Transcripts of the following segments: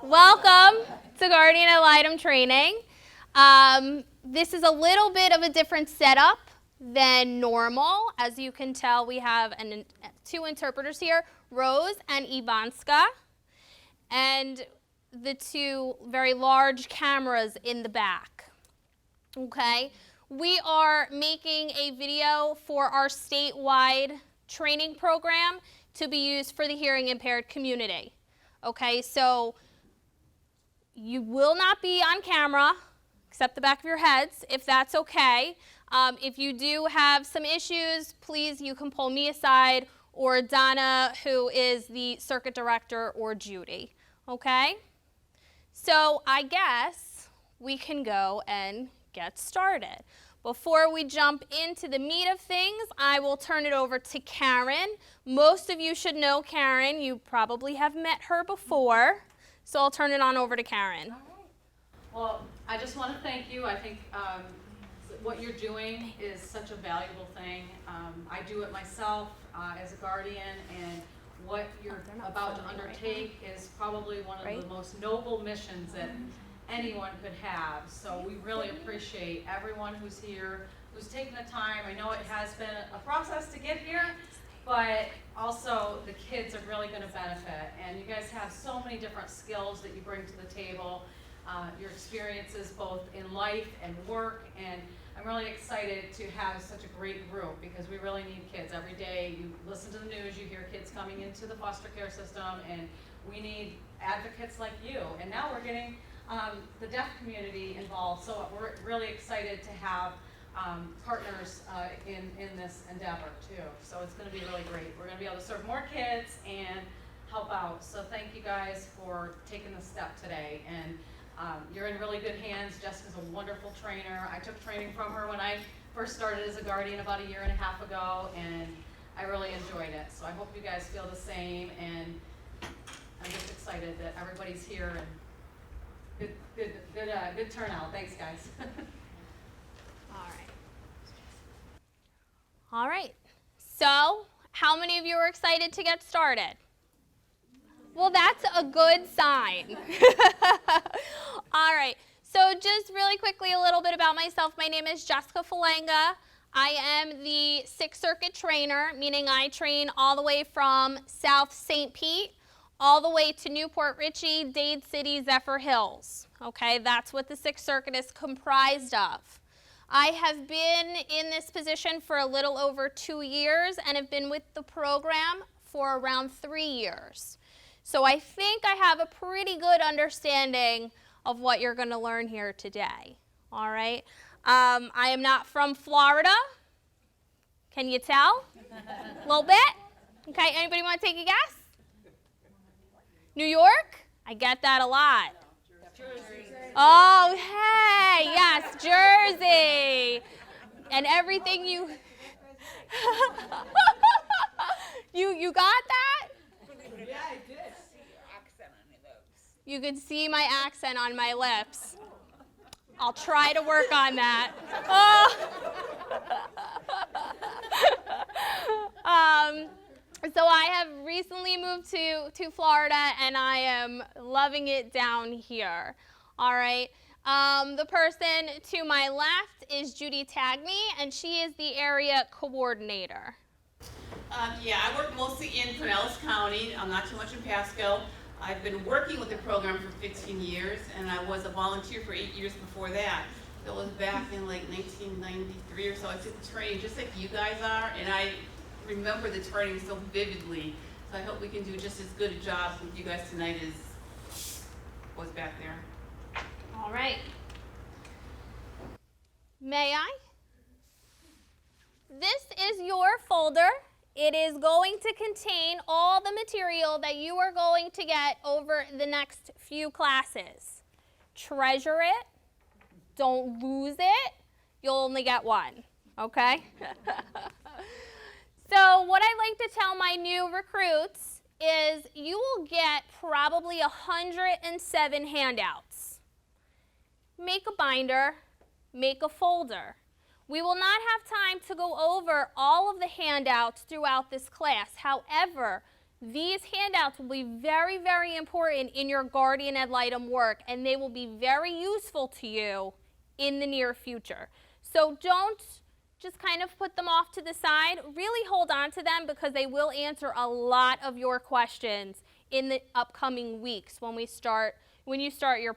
Welcome to Guardian at Litem training. This is a little bit of a different setup than normal. As you can tell, we have two interpreters here, Rose and Ivanska, and the two very large cameras in the back. Okay, we are making a video for our statewide training program to be used for the hearing impaired community. Okay, so you will not be on camera, except the back of your heads, if that's okay. If you do have some issues, please, you can pull me aside, or Donna, who is the circuit director, or Judy, okay? So I guess we can go and get started. Before we jump into the meat of things, I will turn it over to Karen. Most of you should know Karen. You probably have met her before. So I'll turn it on over to Karen. All right. Well, I just want to thank you. I think what you're doing is such a valuable thing. I do it myself as a guardian, and what you're about to undertake is probably one of the most noble missions that anyone could have. So we really appreciate everyone who's here, who's taken the time. I know it has been a process to get here, but also the kids are really going to benefit. And you guys have so many different skills that you bring to the table, your experiences both in life and work, and I'm really excited to have such a great group because we really need kids. Every day you listen to the news, you hear kids coming into the foster care system, and we need advocates like you. And now we're getting the deaf community involved, so we're really excited to have partners in this endeavor too. So it's going to be really great. We're going to be able to serve more kids and help out. So thank you guys for taking this step today. And you're in really good hands. Jessica's a wonderful trainer. I took training from her when I first started as a guardian about 1.5 years ago, and I really enjoyed it. So I hope you guys feel the same, and I'm just excited that everybody's here, and good turnout. Thanks, guys. All right, so how many of you are excited to get started? Well, that's a good sign. All right, so just really quickly a little bit about myself. My name is Jessica Falanga. I am the Sixth Circuit trainer, meaning I train all the way from South St. Pete all the way to Newport Richey, Dade City, Zephyr Hills. Okay, that's what the Sixth Circuit is comprised of. I have been in this position for a little over 2 years and have been with the program for around 3 years. So I think I have a pretty good understanding of what you're going to learn here today. All right. I am not from Florida. Can you tell? A little bit? Okay, anybody want to take a guess? New York? I get that a lot. Oh, hey, yes, Jersey. And everything you you got that? Yeah, I did. See your accent on your lips. You could see my accent on my lips. I'll try to work on that. So I have recently moved to Florida, and I am loving it down here. All right. The person to my left is Judy Tagney, and she is the area coordinator. Yeah, I work mostly in Pinellas County. I'm not too much in Pasco. I've been working with the program for 15 years, and I was a volunteer for 8 years before that. It was back in like 1993 or so. I took the training just like you guys are, and I remember the training so vividly. So I hope we can do just as good a job with you guys tonight as was back there. All right. May I? This is your folder. It is going to contain all the material that you are going to get over the next few classes. Treasure it. Don't lose it. You'll only get one, okay? So what I like to tell my new recruits is you will get probably 107 handouts. Make a binder, make a folder. We will not have time to go over all of the handouts throughout this class. However, These handouts will be very, very important in your guardian ad litem work, and they will be very useful to you in the near future. So don't just kind of put them off to the side. Really hold on to them because they will answer a lot of your questions in the upcoming weeks when you start your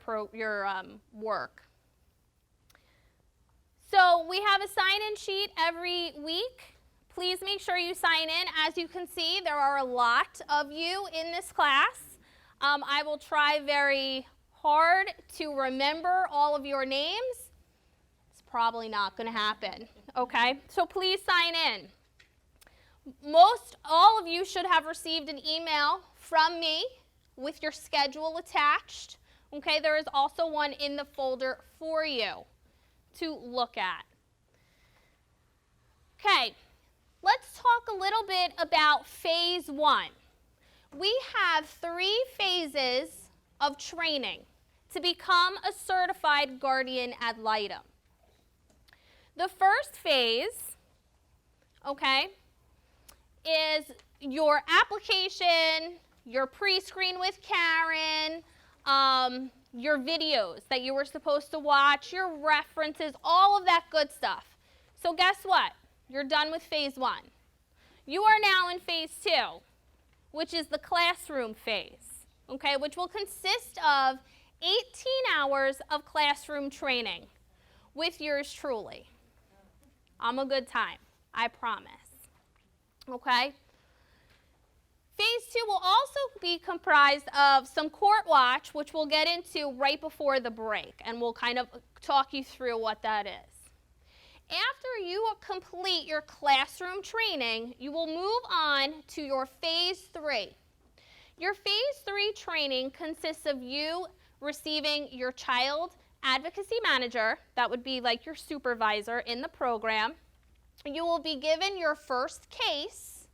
work. So we have a sign-in sheet every week. Please make sure you sign in. As you can see, there are a lot of you in this class. I will try very hard to remember all of your names. It's probably not going to happen, okay? So please sign in. All of you should have received an email from me with your schedule attached. Okay, there is also one in the folder for you to look at. Okay, let's talk a little bit about phase 1. We have 3 phases of training to become a certified guardian ad litem. The first phase, okay, is your application, your pre-screen with Karen, your videos that you were supposed to watch, your references, all of that good stuff. So guess what? You're done with phase 1. You are now in phase 2, which is the classroom phase, okay, which will consist of 18 hours of classroom training with yours truly. I'm a good time, I promise. Okay? Phase 2 will also be comprised of some court watch, which we'll get into right before the break, and we'll kind of talk you through what that is. After you complete your classroom training, you will move on to your phase 3. Your phase 3 training consists of you receiving your child advocacy manager, that would be like your supervisor in the program. You will be given your first case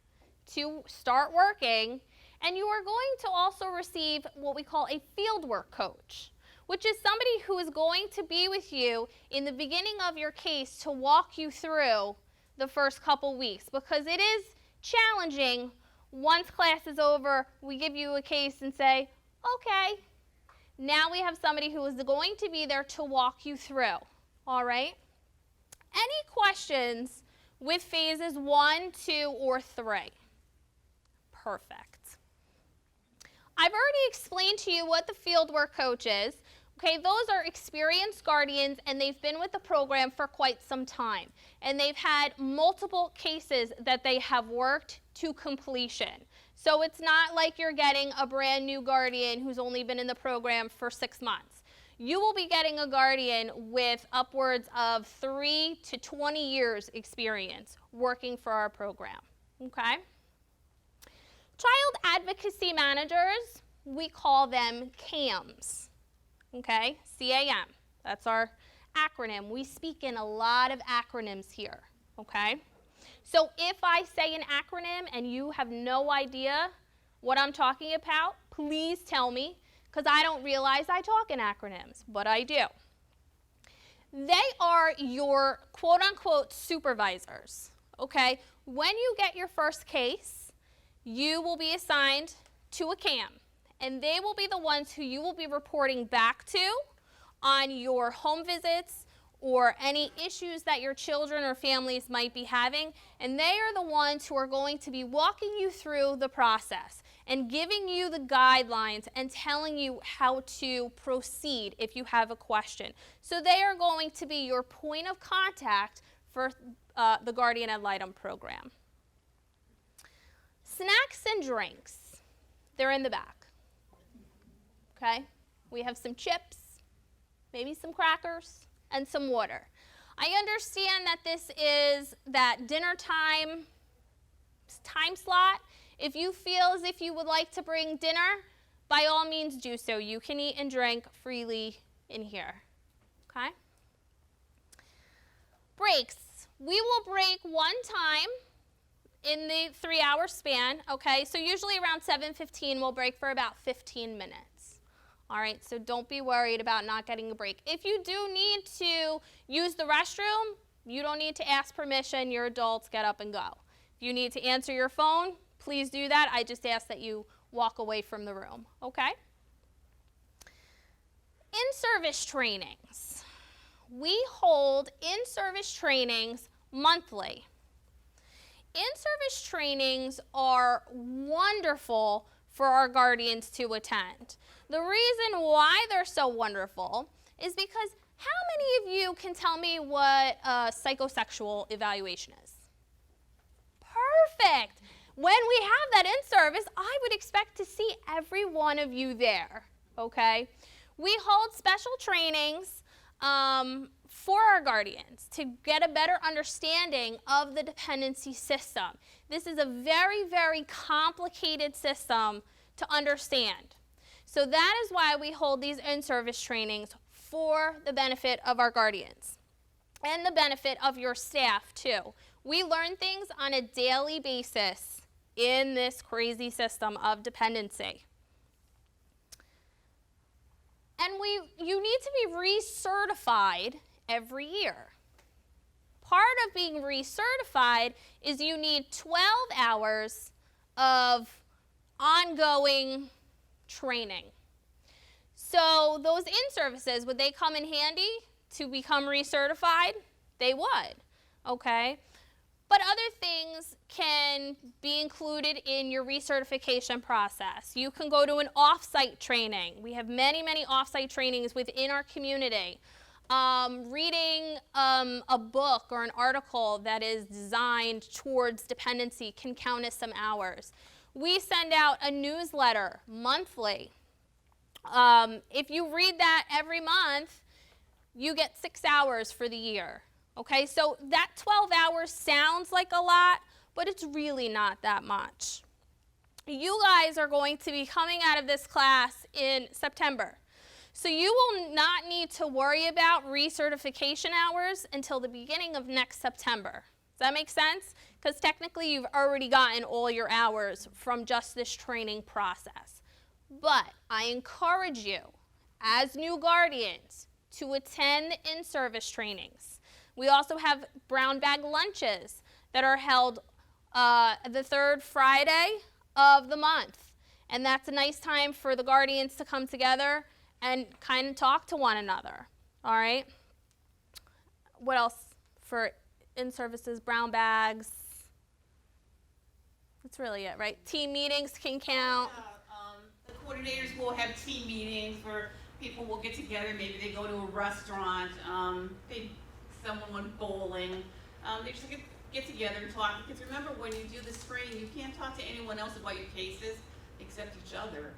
to start working, and you are going to also receive what we call a fieldwork coach, which is somebody who is going to be with you in the beginning of your case to walk you through the first couple weeks, because it is challenging. Once class is over, we give you a case and say, okay, now we have somebody who is going to be there to walk you through, all right? Any questions with phases 1, 2, or 3? Perfect. I've already explained to you what the fieldwork coach is. Okay, those are experienced guardians, and they've been with the program for quite some time. And they've had multiple cases that they have worked to completion. So it's not like you're getting a brand new guardian who's only been in the program for 6 months. You will be getting a guardian with upwards of 3 to 20 years experience working for our program, okay? Child advocacy managers, we call them CAMs, okay? C-A-M, that's our acronym. We speak in a lot of acronyms here, okay? So if I say an acronym and you have no idea what I'm talking about, please tell me, because I don't realize I talk in acronyms, but I do. They are your quote-unquote supervisors, okay? When you get your first case, you will be assigned to a CAM, and they will be the ones who you will be reporting back to on your home visits or any issues that your children or families might be having, and they are the ones who are going to be walking you through the process and giving you the guidelines and telling you how to proceed if you have a question. So they are going to be your point of contact for the Guardian Ad Litem program. Snacks and drinks, they're in the back, okay? We have some chips, maybe some crackers, and some water. I understand that this is that dinner time slot. If you feel as if you would like to bring dinner, by all means do so. You can eat and drink freely in here, okay? Breaks. We will break one time in the 3-hour span, okay? So usually around 7:15, we'll break for about 15 minutes. All right, so don't be worried about not getting a break. If you do need to use the restroom, you don't need to ask permission. Your adults, get up and go. If you need to answer your phone, please please do that. I just ask that you walk away from the room, okay? In-service trainings. We hold in-service trainings monthly. In-service trainings are wonderful for our guardians to attend. The reason why they're so wonderful is because how many of you can tell me what a psychosexual evaluation is? Perfect. When we have that in-service, I would expect to see every one of you there, okay? We hold special trainings for our guardians to get a better understanding of the dependency system. This is a very, very complicated system to understand. So that is why we hold these in-service trainings for the benefit of our guardians and the benefit of your staff too. We learn things on a daily basis in this crazy system of dependency. And you need to be recertified every year. Part of being recertified is you need 12 hours of ongoing training. So those in-services, would they come in handy to become recertified? They would, okay? But other things can be included in your recertification process. You can go to an off-site training. We have many, many off-site trainings within our community. Reading a book or an article that is designed towards dependency can count as some hours. We send out a newsletter monthly. If you read that every month, you get 6 hours for the year. Okay, so that 12 hours sounds like a lot, but it's really not that much. You guys are going to be coming out of this class in September. So you will not need to worry about recertification hours until the beginning of next September. Does that make sense? Because technically you've already gotten all your hours from just this training process. But I encourage you, as new guardians, to attend in-service trainings. We also have brown bag lunches that are held the third Friday of the month. And that's a nice time for the guardians to come together and kind of talk to one another, all right? What else for in-services? Brown bags. That's really it, right? Team meetings can count. The coordinators will have team meetings where people will get together. Maybe they go to a restaurant. Someone went bowling. They just get together and talk. Because remember, when you do this training, you can't talk to anyone else about your cases except each other.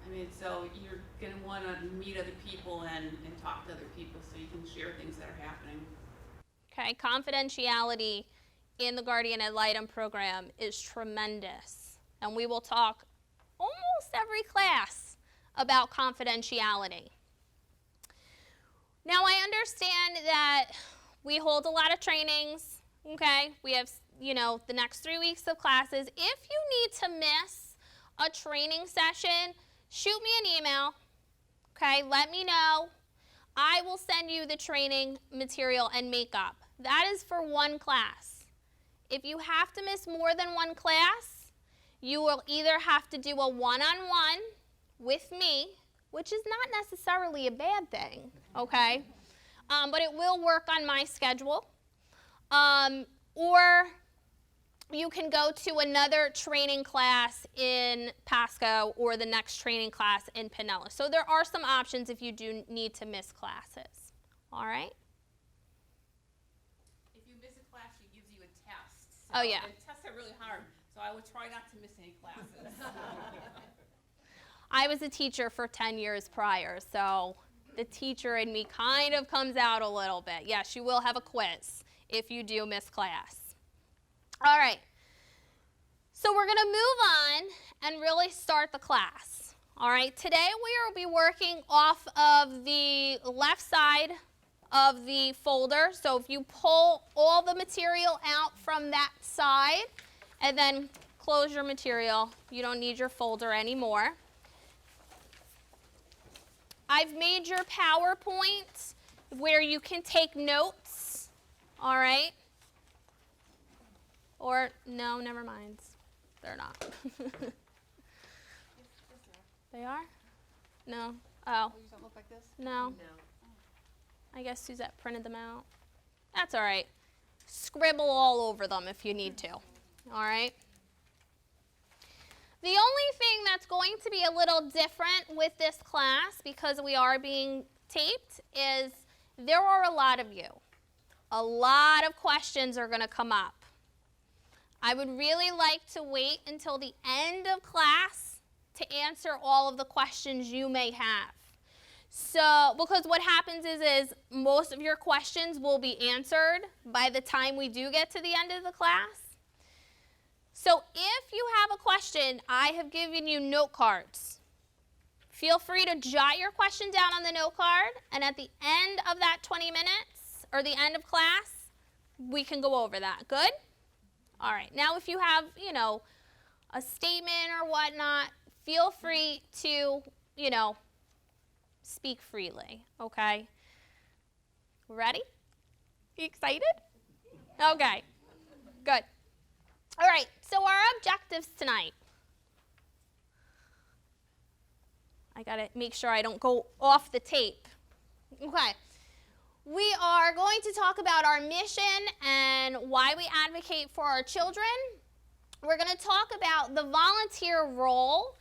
I mean, so you're going to want to meet other people and talk to other people so you can share things that are happening. Okay, confidentiality in the Guardian Ad Litem program is tremendous. And we will talk almost every class about confidentiality. Now, I understand that we hold a lot of trainings, okay? We have, the next 3 weeks of classes. If you need to miss a training session, shoot me an email, okay? Let me know. I will send you the training material and makeup. That is for one class. If you have to miss more than one class, you will either have to do a one-on-one with me, which is not necessarily a bad thing, okay? But it will work on my schedule. Or you can go to another training class in Pasco or the next training class in Pinellas. So there are some options if you do need to miss classes. All right? If you miss a class, she gives you a test. Oh, yeah. And tests are really hard, so I would try not to miss any classes. I was a teacher for 10 years prior, so the teacher in me kind of comes out a little bit. Yes, you will have a quiz if you do miss class. All right, so we're going to move on and really start the class. All right, today we will be working off of the left side of the folder. So if you pull all the material out from that side and then close your material, you don't need your folder anymore. I've made your PowerPoint where you can take notes, all right? Or, no, never mind. they're not. They are? No. Oh. Yours don't look like this? No. I guess Suzette printed them out. That's all right. Scribble all over them if you need to. All right? The only thing that's going to be a little different with this class, because we are being taped, is there are a lot of you. A lot of questions are going to come up. I would really like to wait until the end of class to answer all of the questions you may have. So, because what happens is most of your questions will be answered by the time we do get to the end of the class. So if you have a question, I have given you note cards. Feel free to jot your question down on the note card, and at the end of that 20 minutes, or the end of class, we can go over that. Good? All right. Now if you have, a statement or whatnot, feel free to, speak freely, okay? Ready? You excited? Okay, good. All right, so our objectives tonight. I gotta make sure I don't go off the tape. Okay, we are going to talk about our mission and why we advocate for our children. We're gonna talk about the volunteer role,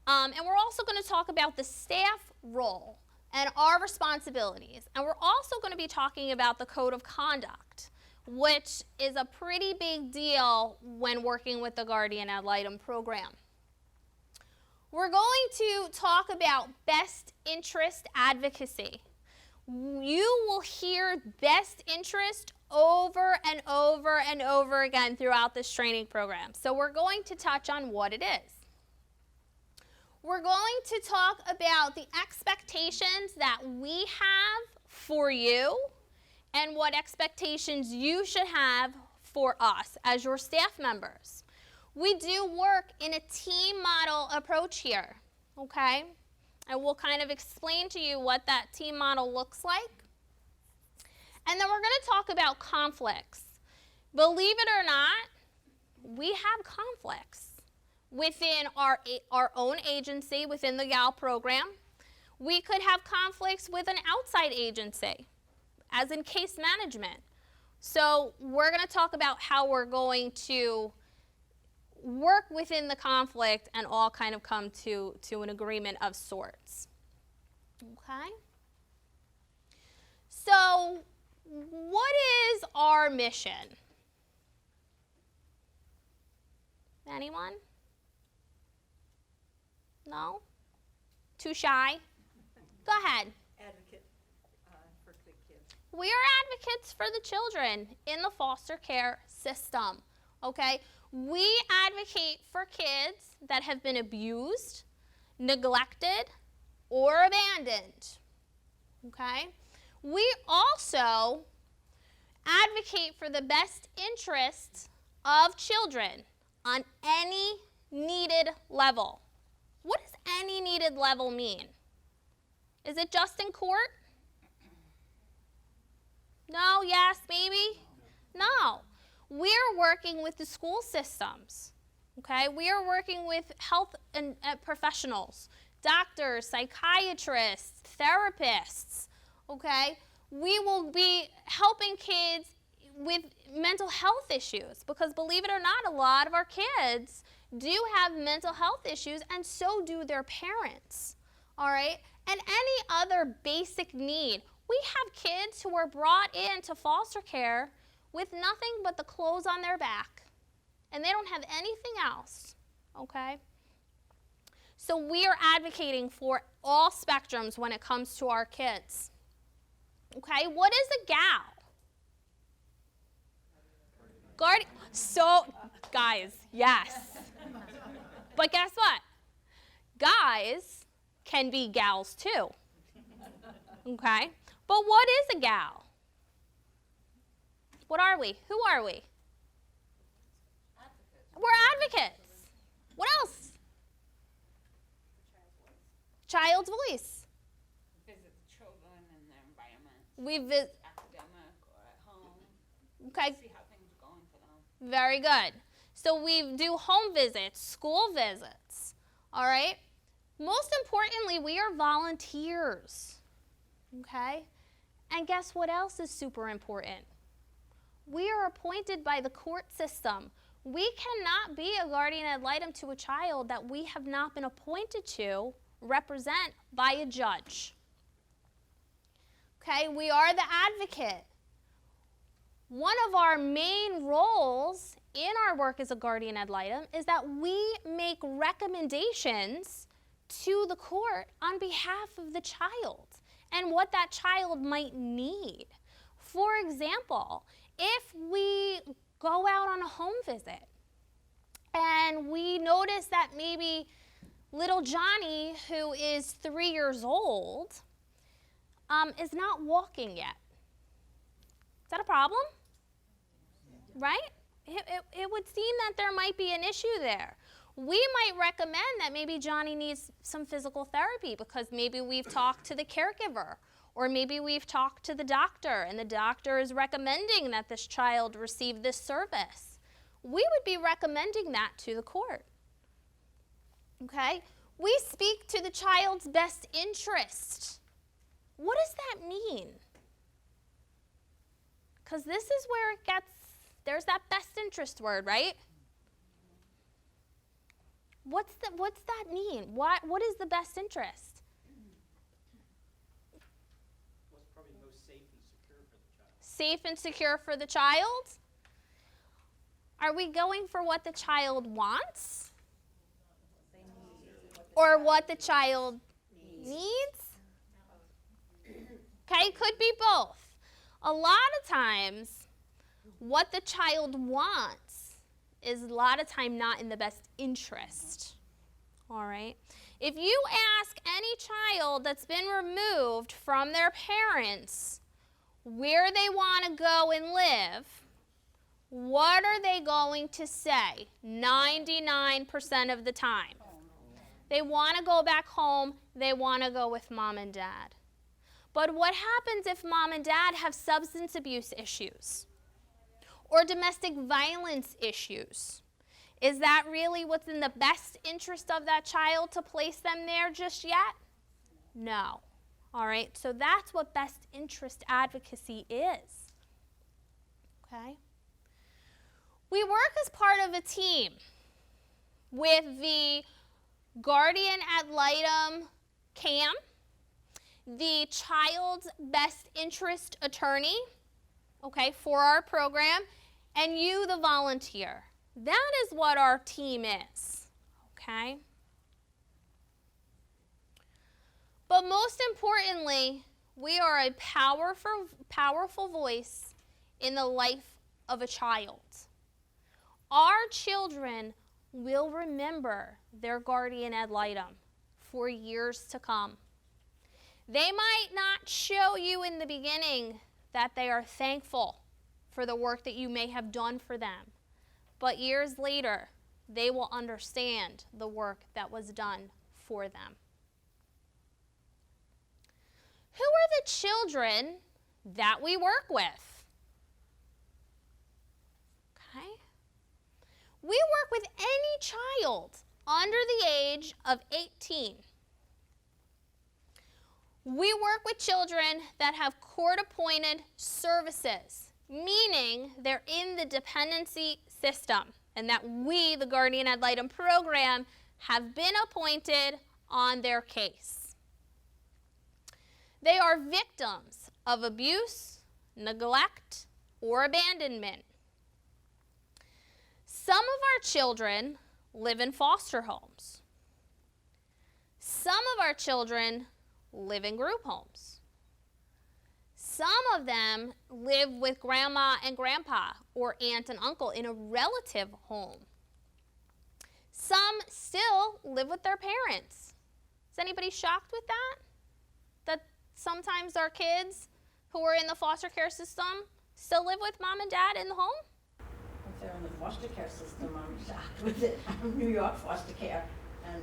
and we're also gonna talk about the staff role and our responsibilities. And we're also going to be talking about the code of conduct, which is a pretty big deal when working with the Guardian Ad Litem program. We're going to talk about best interest advocacy. You will hear best interest over and over and over again throughout this training program. So we're going to touch on what it is. We're going to talk about the expectations that we have for you and what expectations you should have for us as your staff members. We do work in a team model approach here, okay? And we'll kind of explain to you what that team model looks like. And then we're going to talk about conflicts. Believe it or not, we have conflicts within our own agency, within the GAL program. We could have conflicts with an outside agency, as in case management. So we're going to talk about how we're going to work within the conflict and all kind of come to an agreement of sorts. Okay? So what is our mission? Anyone? No? Too shy? Go ahead. Advocate for the kids. We are advocates for the children in the foster care system, okay? We advocate for kids that have been abused, neglected, or abandoned, okay? We also advocate for the best interests of children on any needed level. What does any needed level mean? Is it just in court? No, yes, maybe? No. We're working with the school systems, okay? We are working with health and professionals, doctors, psychiatrists, therapists, okay? We will be helping kids with mental health issues because, believe it or not, a lot of our kids do have mental health issues, and so do their parents, all right? And any other basic need. We have kids who are brought into foster care with nothing but the clothes on their back, and they don't have anything else, okay? So we are advocating for all spectrums when it comes to our kids, okay? What is a gal? Guys, yes. But guess what? Guys can be gals too, okay? But what is a gal? What are we? Who are we? Advocates. We're advocates. What else? Child's voice. Visit children in their environment. We visit. Academic or at home. Okay. See how things are going for them. Very good. So we do home visits, school visits, all right? Most importantly, we are volunteers, okay? And guess what else is super important? We are appointed by the court system. We cannot be a guardian ad litem to a child that we have not been appointed to represent by a judge. Okay, we are the advocate. One of our main roles in our work as a guardian ad litem is that we make recommendations to the court on behalf of the child and what that child might need. For example, if we go out on a home visit and we notice that maybe little Johnny, who is 3 years old, is not walking yet. Is that a problem? Right? It would seem that there might be an issue there. We might recommend that maybe Johnny needs some physical therapy because maybe we've talked to the caregiver, or maybe we've talked to the doctor and the doctor is recommending that this child receive this service. We would be recommending that to the court. Okay? We speak to the child's best interest. What does that mean? Because this is where it gets, there's that best interest word, right? What's that mean? What is the best interest? What's probably most safe and secure for the child? Safe and secure for the child? Are we going for what the child wants? Or what the child needs? Okay, could be both. A lot of times, what the child wants is a lot of time not in the best interest. All right? If you ask any child that's been removed from their parents where they want to go and live, what are they going to say 99% of the time? They want to go back home. They want to go with mom and dad. But what happens if mom and dad have substance abuse issues or domestic violence issues? Is that really what's in the best interest of that child to place them there just yet? No. All right, so that's what best interest advocacy is. Okay? We work as part of a team with the guardian ad litem CAM, the child's best interest attorney, okay, for our program, and you, the volunteer. That is what our team is, okay? But most importantly, we are a powerful voice in the life of a child. Our children will remember their guardian ad litem for years to come. They might not show you in the beginning that they are thankful for the work that you may have done for them, but years later, they will understand the work that was done for them. Who are the children that we work with? Okay. We work with any child under the age of 18. We work with children that have court-appointed services, meaning they're in the dependency system, and that we, the Guardian Ad Litem program, have been appointed on their case. They are victims of abuse, neglect, or abandonment. Some of our children live in foster homes. Some of our children live in group homes. Some of them live with grandma and grandpa or aunt and uncle in a relative home. Some still live with their parents. Is anybody shocked with that? That sometimes our kids who are in the foster care system still live with mom and dad in the home? If they're in the foster care system, I'm shocked with it. I'm New York foster care, and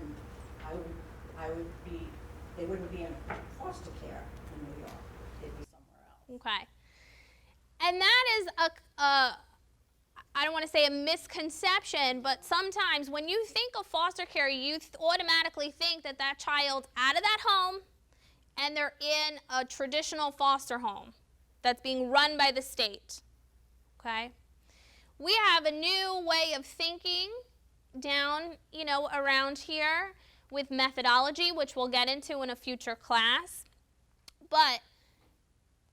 they wouldn't be in foster care in New York. They'd be somewhere else. Okay. And that is I don't want to say a misconception, but sometimes when you think of foster care, you automatically think that that child's out of that home and they're in a traditional foster home that's being run by the state, okay? We have a new way of thinking down, around here with methodology, which we'll get into in a future class. But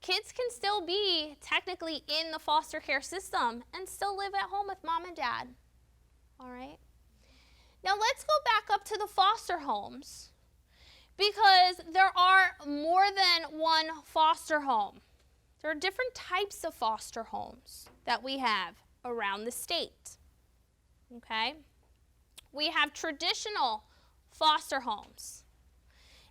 kids can still be technically in the foster care system and still live at home with mom and dad, all right? Now let's go back up to the foster homes because there are more than one foster home. There are different types of foster homes that we have around the state, okay? We have traditional foster homes,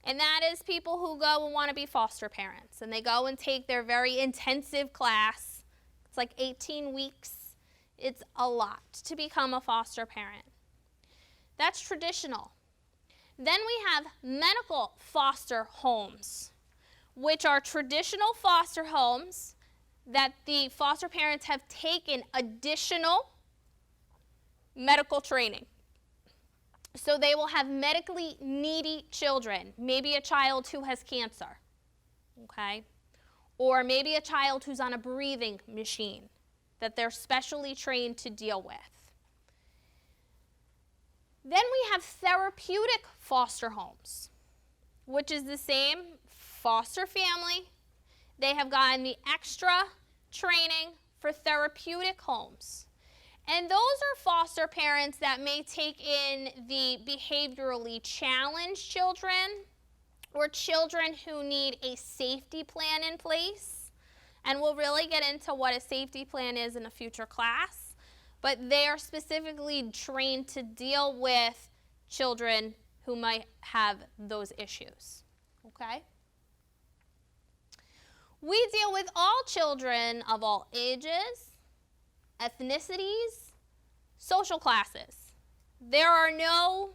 and that is people who go and want to be foster parents, and they go and take their very intensive class. It's like 18 weeks. It's a lot to become a foster parent. That's traditional. Then we have medical foster homes, which are traditional foster homes that the foster parents have taken additional medical training. So they will have medically needy children, maybe a child who has cancer, okay? Or maybe a child who's on a breathing machine that they're specially trained to deal with. Then we have therapeutic foster homes, which is the same foster family. They have gotten the extra training for therapeutic homes. And those are foster parents that may take in the behaviorally challenged children or children who need a safety plan in place. And we'll really get into what a safety plan is in a future class. But they are specifically trained to deal with children who might have those issues, okay? We deal with all children of all ages, ethnicities, social classes. There are no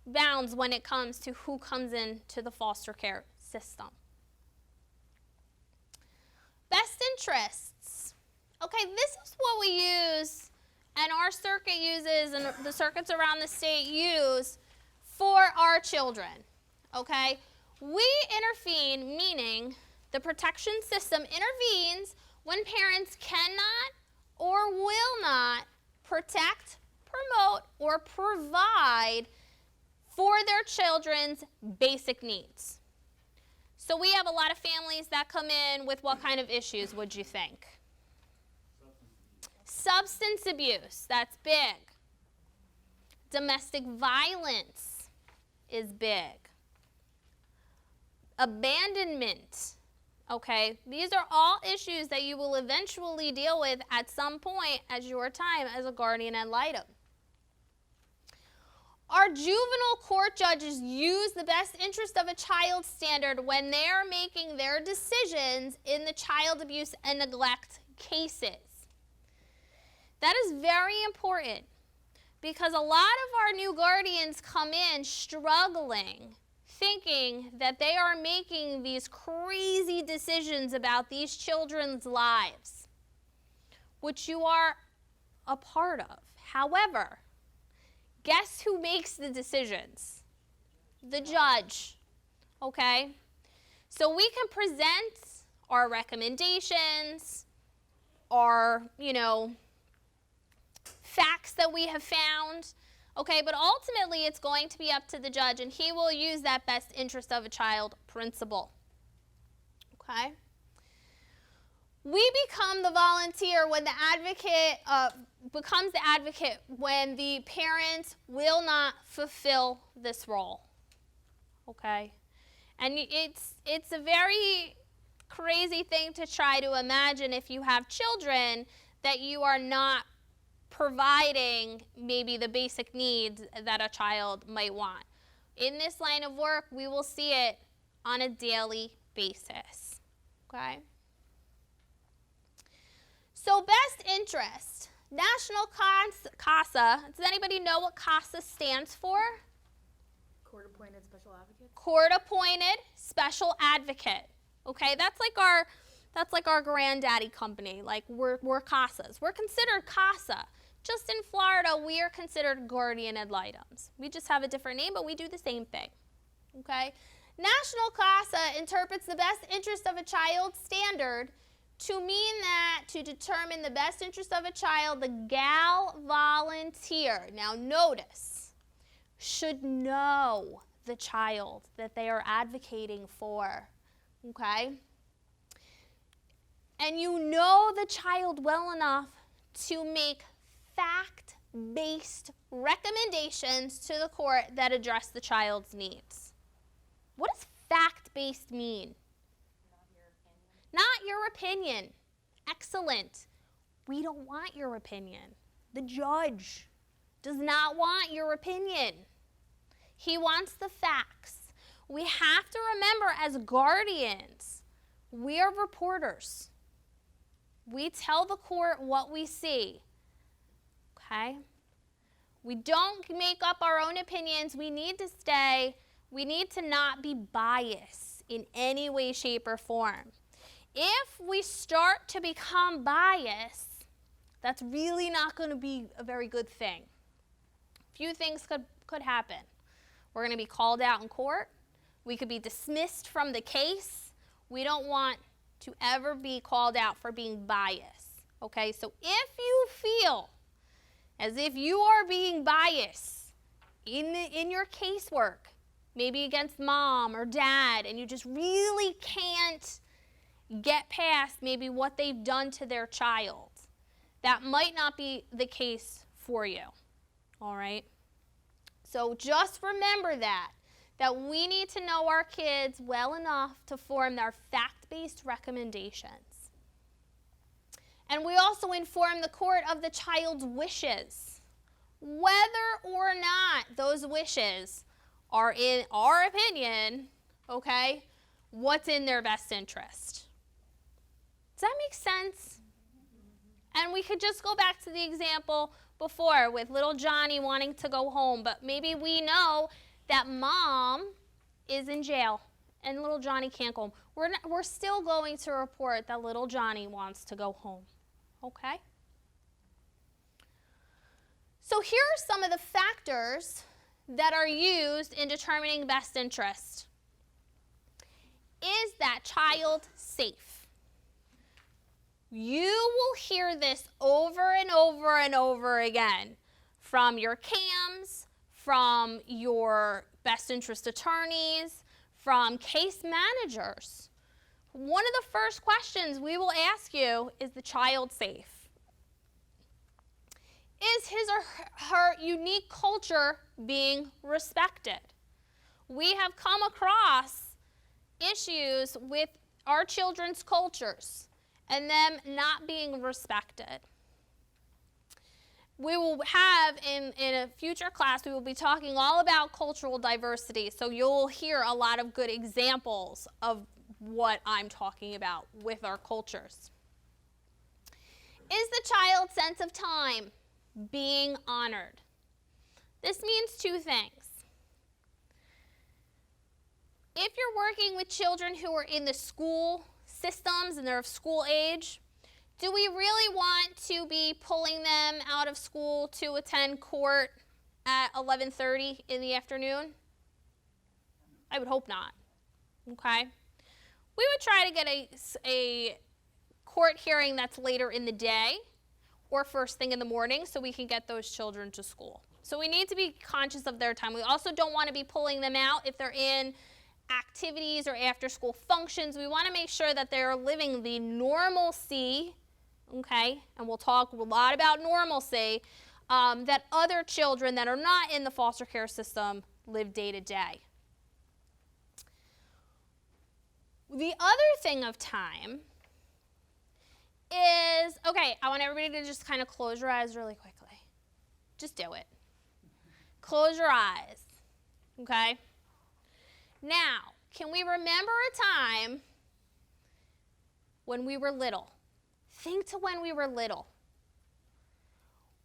bounds when it comes to who comes into the foster care system. Best interests. Okay, this is what we use and our circuit uses and the circuits around the state use for our children, okay? We intervene, meaning the protection system intervenes when parents cannot or will not protect, promote, or provide for their children's basic needs. So we have a lot of families that come in with what kind of issues, would you think? Substance abuse, that's big. Domestic violence is big. Abandonment, okay? These are all issues that you will eventually deal with at some point as your time as a guardian ad litem. Our juvenile court judges use the best interest of a child standard when they are making their decisions in the child abuse and neglect cases. That is very important because a lot of our new guardians come in struggling, thinking that they are making these crazy decisions about these children's lives, which you are a part of. However, guess who makes the decisions? The judge, okay? So we can present our recommendations, our, facts that we have found, okay? But ultimately, it's going to be up to the judge, and he will use that best interest of a child principle, okay? We become the volunteer when the advocate becomes the advocate when the parents will not fulfill this role, okay? And it's a very crazy thing to try to imagine if you have children that you are not providing maybe the basic needs that a child might want. In this line of work, we will see it on a daily basis, okay? So best interest, National CASA. Does anybody know what CASA stands for? Court-appointed special advocate. Court-appointed special advocate. Okay, that's like our That's like our granddaddy company. Like we're CASAs. We're considered CASA. Just in Florida, we are considered guardian ad litems. We just have a different name, but we do the same thing. Okay? National CASA interprets the best interest of a child standard to mean that to determine the best interest of a child, the GAL volunteer, now notice, should know the child that they are advocating for. Okay? And you know the child well enough to make fact-based recommendations to the court that address the child's needs. What does fact-based mean? Not your opinion. Excellent. We don't want your opinion. The judge does not want your opinion. He wants the facts. We have to remember, as guardians, we are reporters. We tell the court what we see. Okay? We don't make up our own opinions. We need to not be biased in any way, shape, or form. If we start to become biased, that's really not going to be a very good thing. A few things could happen. We're going to be called out in court. We could be dismissed from the case. We don't want to ever be called out for being biased. Okay, so if you feel as if you are being biased in your casework, maybe against mom or dad, and you just really can't get past maybe what they've done to their child, that might not be the case for you. All right? So just remember that we need to know our kids well enough to form their fact-based recommendations. And we also inform the court of the child's wishes, whether or not those wishes are, in our opinion, okay, what's in their best interest. Does that make sense? And we could just go back to the example before with little Johnny wanting to go home, but maybe we know that mom is in jail and little Johnny can't go home. We're still going to report that little Johnny wants to go home. Okay? So here are some of the factors that are used in determining best interest. Is that child safe? You will hear this over and over and over again from your CAMs, from your best interest attorneys, from case managers. One of the first questions we will ask you is the child safe? Is his or her unique culture being respected? We have come across issues with our children's cultures and them not being respected. We will have, in a future class, we will be talking all about cultural diversity, so you'll hear a lot of good examples of what I'm talking about with our cultures. Is the child's sense of time being honored? This means two things. If you're working with children who are in the school systems and they're of school age, do we really want to be pulling them out of school to attend court at 11:30 in the afternoon? I would hope not. Okay? We would try to get a court hearing that's later in the day or first thing in the morning so we can get those children to school. So we need to be conscious of their time. We also don't want to be pulling them out if they're in activities or after-school functions. We want to make sure that they're living the normalcy, okay, and we'll talk a lot about normalcy, that other children that are not in the foster care system live day to day. The other thing of time is, okay, I want everybody to just kind of close your eyes really quickly. Just do it. Close your eyes, okay? Now, can we remember a time when we were little? Think to when we were little.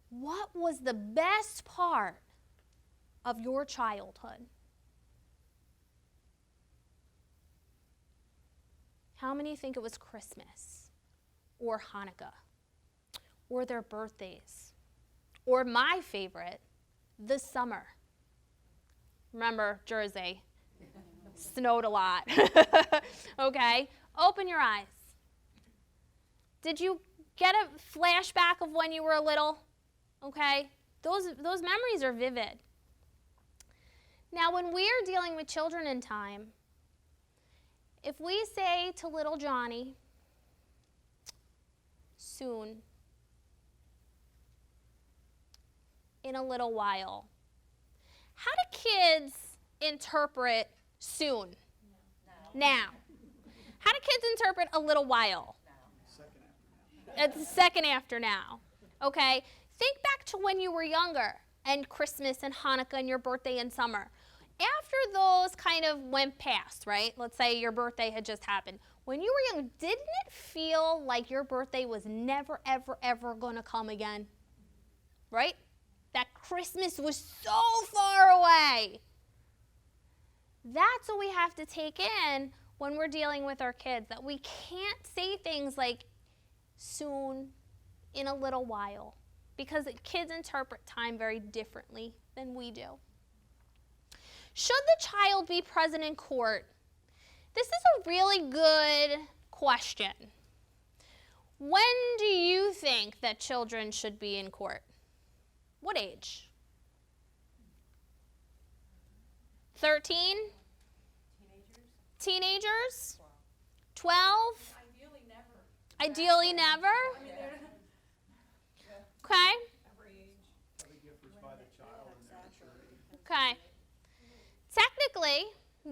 What was the best part of your childhood? How many think it was Christmas or Hanukkah or their birthdays? Or my favorite, the summer. Remember, Jersey, snowed a lot. Okay, open your eyes. Did you get a flashback of when you were little? Okay, those memories are vivid. Now, when we are dealing with children in time, if we say to little Johnny, soon, in a little while, how do kids interpret soon? Now. How do kids interpret a little while? It's a second after now. Okay? Think back to when you were younger and Christmas and Hanukkah and your birthday and summer. After those kind of went past, right? Let's say your birthday had just happened. When you were young, didn't it feel like your birthday was never, ever, ever going to come again? Right? That Christmas was so far away. That's what we have to take in when we're dealing with our kids, that we can't say things like soon, in a little while, because kids interpret time very differently than we do. Should the child be present in court? This is a really good question. When do you think that children should be in court? What age? 13? Teenagers? 12? Ideally never? Okay. Okay. Technically,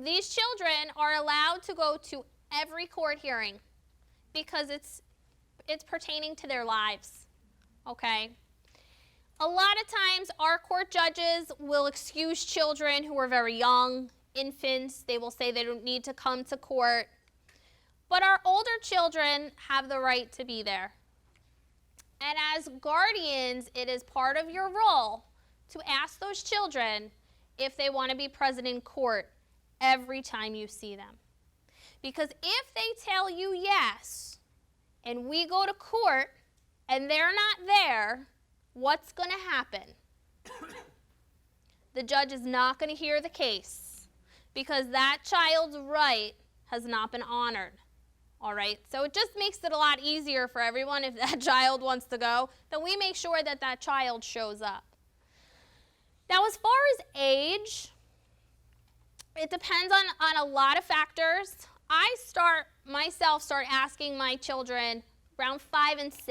these children are allowed to go to every court hearing because it's pertaining to their lives. Okay. A lot of times our court judges will excuse children who are very young, infants. They will say they don't need to come to court. But our older children have the right to be there. And as guardians, it is part of your role to ask those children if they want to be present in court every time you see them. Because if they tell you yes, and we go to court and they're not there, what's going to happen? The judge is not going to hear the case because that child's right has not been honored. All right, so it just makes it a lot easier for everyone if that child wants to go, then we make sure that that child shows up. Now, as far as age, it depends on a lot of factors. I start asking my children around 5 and 6.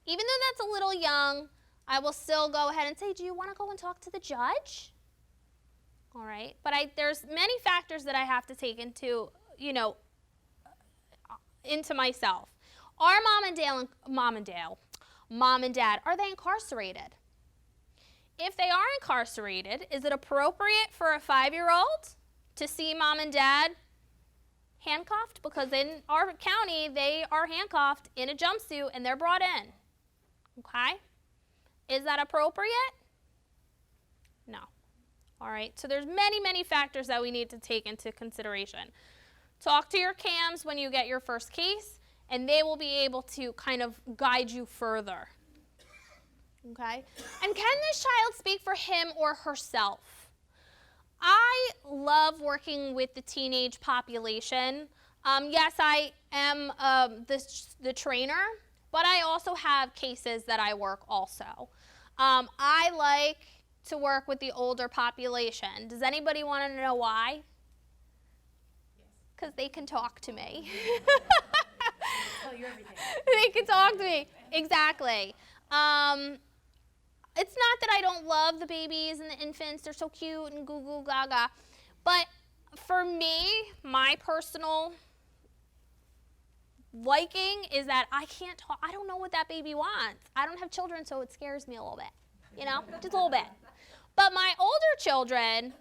Even though that's a little young, I will still go ahead and say, do you want to go and talk to the judge? All right, but there's many factors that I have to take into myself. Are mom and dad, are they incarcerated? If they are incarcerated, is it appropriate for a 5-year-old to see mom and dad handcuffed? Because in our county, they are handcuffed in a jumpsuit and they're brought in. Okay? Is that appropriate? No. All right, so there's many, many factors that we need to take into consideration. Talk to your CAMs when you get your first case, and they will be able to kind of guide you further. Okay? And can this child speak for him or herself? I love working with the teenage population. Yes, I am the trainer, but I also have cases that I work also. I like to work with the older population. Does anybody want to know why? Because they can talk to me. Tell you everything. They can talk to me. Exactly. It's not that I don't love the babies and the infants. They're so cute and goo goo gaga. But for me, my personal liking is that I can't talk. I don't know what that baby wants. I don't have children, so it scares me a little bit. Just a little bit. But my older children,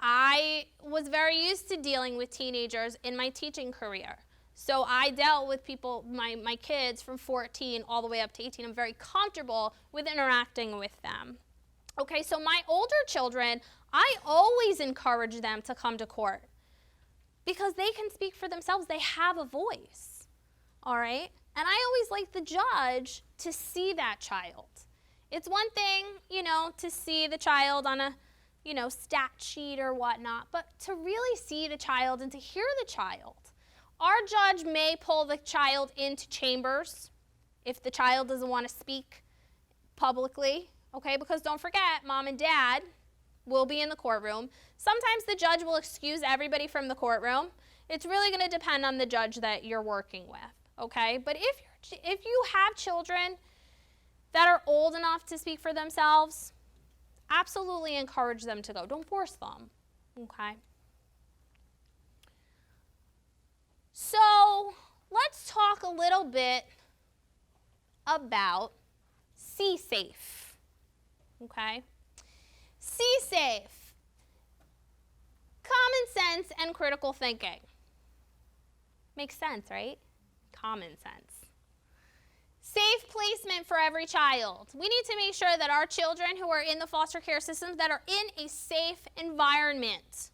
I was very used to dealing with teenagers in my teaching career. So I dealt with people, my kids from 14 all the way up to 18. I'm very comfortable with interacting with them. Okay, so my older children, I always encourage them to come to court. because they can speak for themselves. They have a voice, all right? And I always like the judge to see that child. It's one thing, to see the child on a, stat sheet or whatnot, but to really see the child and to hear the child. Our judge may pull the child into chambers if the child doesn't want to speak publicly, okay? Because don't forget, mom and dad will be in the courtroom. Sometimes the judge will excuse everybody from the courtroom. It's really going to depend on the judge that you're working with, okay? But if you have children that are old enough to speak for themselves, absolutely encourage them to go. Don't force them, okay? So let's talk a little bit about C-Safe, okay? C-Safe, common sense and critical thinking. Makes sense, right? Common sense. Safe placement for every child. We need to make sure that our children who are in the foster care systems that are in a safe environment.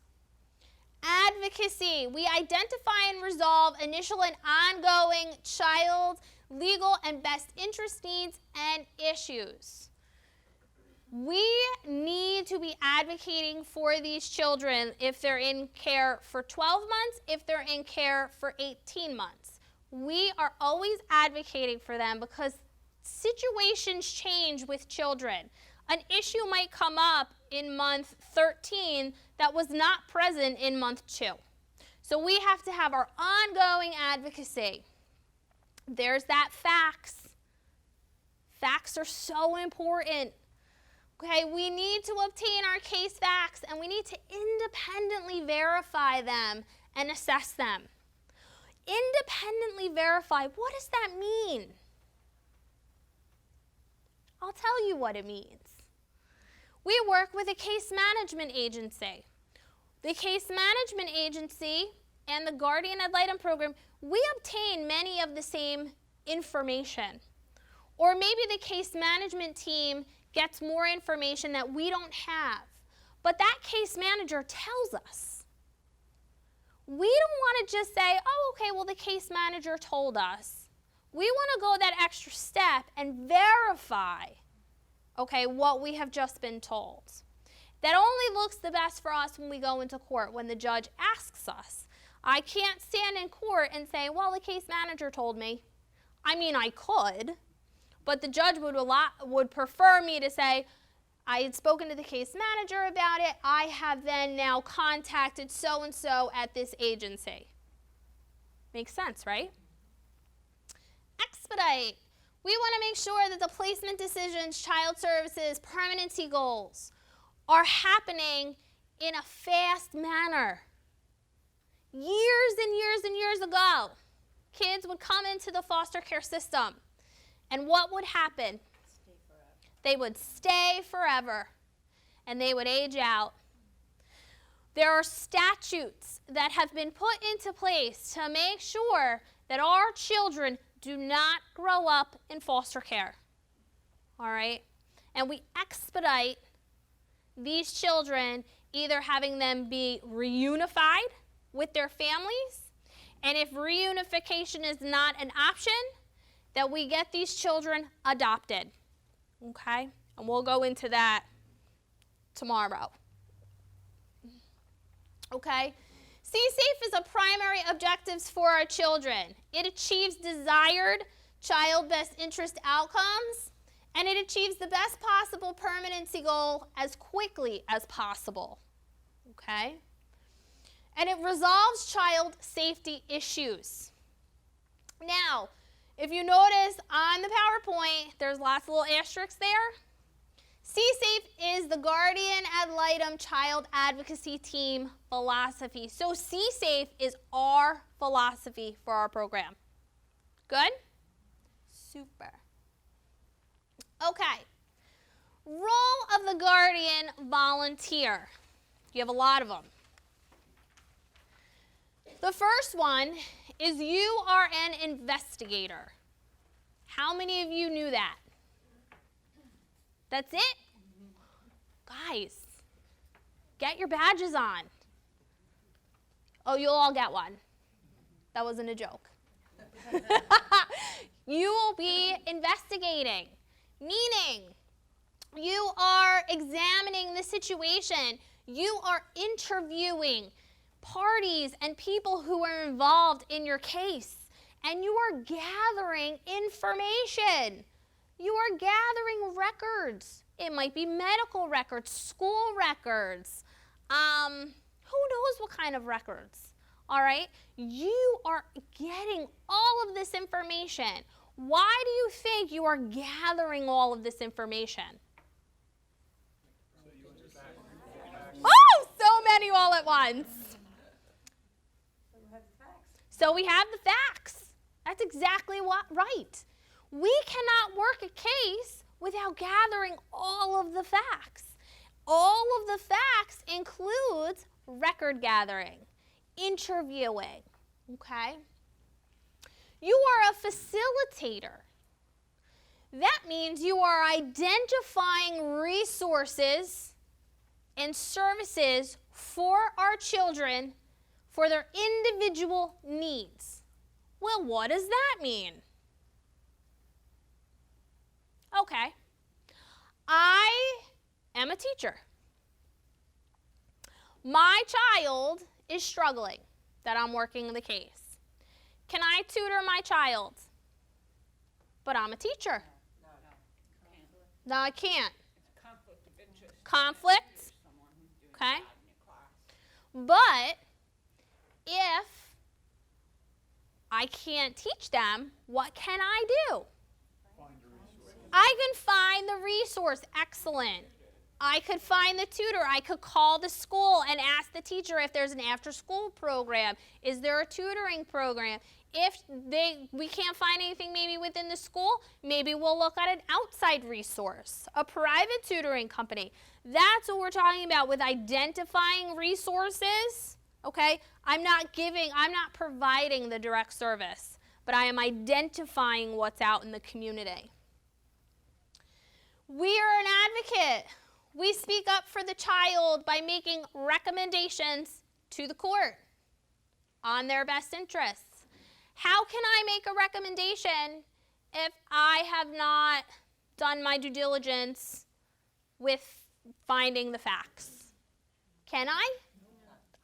Advocacy. We identify and resolve initial and ongoing child, legal, and best interest needs and issues. We need to be advocating for these children if they're in care for 12 months, if they're in care for 18 months. We are always advocating for them because situations change with children. An issue might come up in month 13 that was not present in month 2. So we have to have our ongoing advocacy. There's that facts. Facts are so important. Okay, we need to obtain our case facts and we need to independently verify them and assess them. Independently verify, what does that mean? I'll tell you what it means. We work with a case management agency. The case management agency and the Guardian Ad Litem program, we obtain many of the same information. Or maybe the case management team gets more information that we don't have. But that case manager tells us. We don't want to just say, oh, okay, well, the case manager told us. We want to go that extra step and verify, okay, what we have just been told. That only looks the best for us when we go into court, when the judge asks us. I can't stand in court and say, well, the case manager told me. I mean, I could. But the judge would prefer me to say, I had spoken to the case manager about it. I have then now contacted so-and-so at this agency. Makes sense, right? Expedite. We want to make sure that the placement decisions, child services, permanency goals are happening in a fast manner. Years and years and years ago, kids would come into the foster care system. And what would happen? They would stay forever, and they would age out. There are statutes that have been put into place to make sure that our children do not grow up in foster care. All right? And we expedite these children, either having them be reunified with their families, and if reunification is not an option, that we get these children adopted, okay? And we'll go into that tomorrow, okay? C-Safe is a primary objectives for our children. It achieves desired child best interest outcomes, and it achieves the best possible permanency goal as quickly as possible, okay? And it resolves child safety issues. Now, if you notice on the PowerPoint, there's lots of little asterisks there. C-Safe is the Guardian Ad Litem Child Advocacy Team philosophy. So C-Safe is our philosophy for our program. Good? Super. Okay. Role of the Guardian volunteer. You have a lot of them. The first one is you are an investigator. How many of you knew that? That's it? Guys, get your badges on. Oh, you'll all get one. That wasn't a joke. You will be investigating, meaning you are examining the situation. You are interviewing parties and people who are involved in your case, and you are gathering information. You are gathering records. It might be medical records, school records, who knows what kind of records, all right? You are getting all of this information. Why do you think you are gathering all of this information? Oh, so many all at once. So we have the facts. That's exactly right. We cannot work a case without gathering all of the facts. All of the facts includes record gathering, interviewing, okay? You are a facilitator. That means you are identifying resources and services for our children for their individual needs. Well, what does that mean? Okay. I am a teacher. My child is struggling that I'm working the case. Can I tutor my child? But I'm a teacher. No, I can't. Conflict of interest. Conflict? Someone who's doing Okay. bad in your class. But if I can't teach them, what can I do? I can find the resource. Excellent. I could find the tutor. I could call the school and ask the teacher if there's an after-school program. Is there a tutoring program? If we can't find anything maybe within the school, maybe we'll look at an outside resource, a private tutoring company. That's what we're talking about with identifying resources, okay? I'm not providing the direct service, but I am identifying what's out in the community. We are an advocate. We speak up for the child by making recommendations to the court on their best interests. How can I make a recommendation if I have not done my due diligence with finding the facts? Can I?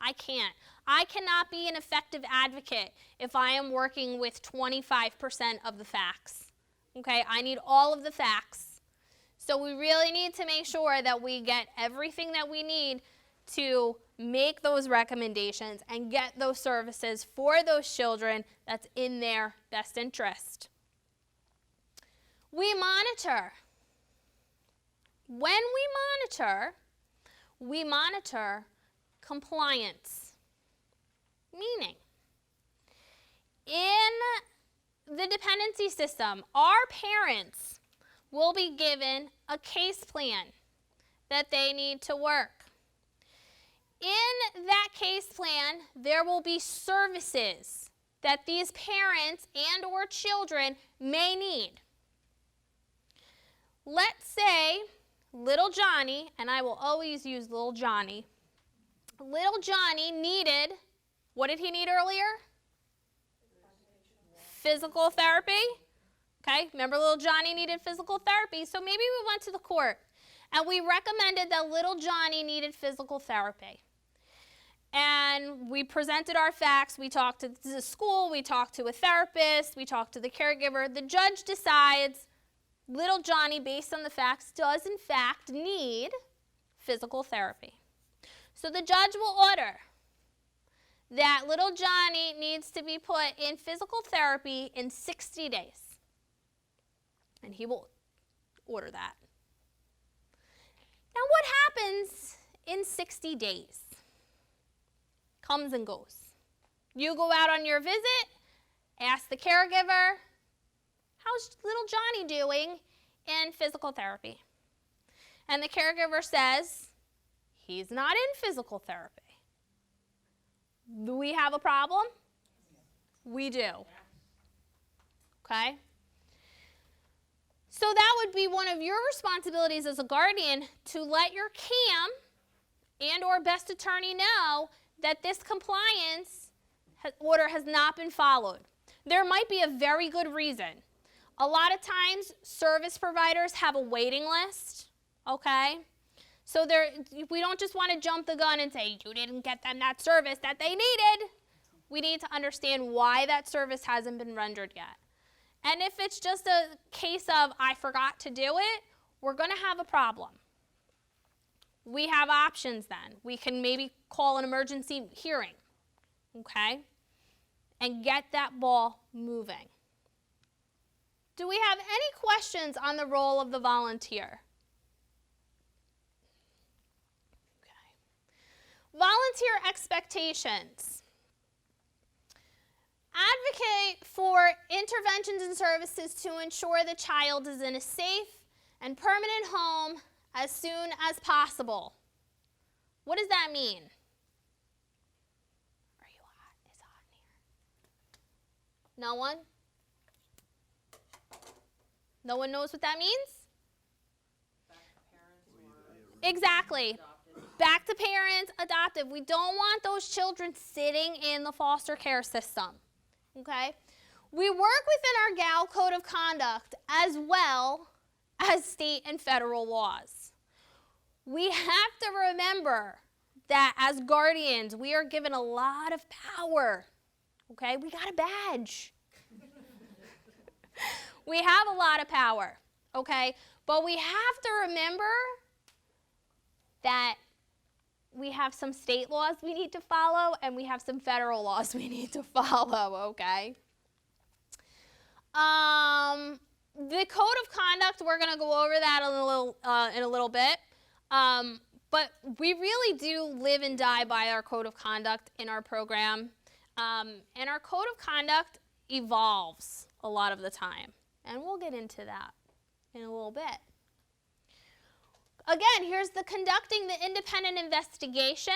I can't. I cannot be an effective advocate if I am working with 25% of the facts. Okay, I need all of the facts. So we really need to make sure that we get everything that we need to make those recommendations and get those services for those children that's in their best interest. We monitor. When we monitor compliance. Meaning, in the dependency system, our parents will be given a case plan that they need to work. In that case plan, there will be services that these parents and or children may need. Let's say little Johnny, and I will always use little Johnny. Little Johnny needed, what did he need earlier? Physical therapy. Okay, remember little Johnny needed physical therapy, so maybe we went to the court and we recommended that little Johnny needed physical therapy. And we presented our facts, we talked to the school, we talked to a therapist, we talked to the caregiver. The judge decides little Johnny, based on the facts, does in fact need physical therapy. So the judge will order that little Johnny needs to be put in physical therapy in 60 days. And he will order that. Now what happens in 60 days? Comes and goes. You go out on your visit, ask the caregiver, how's little Johnny doing in physical therapy? And the caregiver says, he's not in physical therapy. Do we have a problem? We do. Okay? So that would be one of your responsibilities as a guardian to let your CAM and or best attorney know that this compliance order has not been followed. There might be a very good reason. A lot of times, service providers have a waiting list, okay? So we don't just want to jump the gun and say, you didn't get them that service that they needed. We need to understand why that service hasn't been rendered yet. And if it's just a case of, I forgot to do it, we're going to have a problem. We have options then. We can maybe call an emergency hearing, okay? And get that ball moving. Do we have any questions on the role of the volunteer? Okay. Volunteer expectations. Advocate for interventions and services to ensure the child is in a safe and permanent home as soon as possible. What does that mean? Are you hot? It's hot in here. No one? No one knows what that means? Exactly. Back to parents, adoptive. We don't want those children sitting in the foster care system. Okay? We work within our GAL Code of Conduct as well as state and federal laws. We have to remember that as guardians, we are given a lot of power. Okay? We got a badge. We have a lot of power, okay? But we have to remember that we have some state laws we need to follow and we have some federal laws we need to follow, okay? The code of conduct, we're going to go over that in a little bit. But we really do live and die by our code of conduct in our program. And our code of conduct evolves a lot of the time. And we'll get into that in a little bit. Again, here's the conducting the independent investigation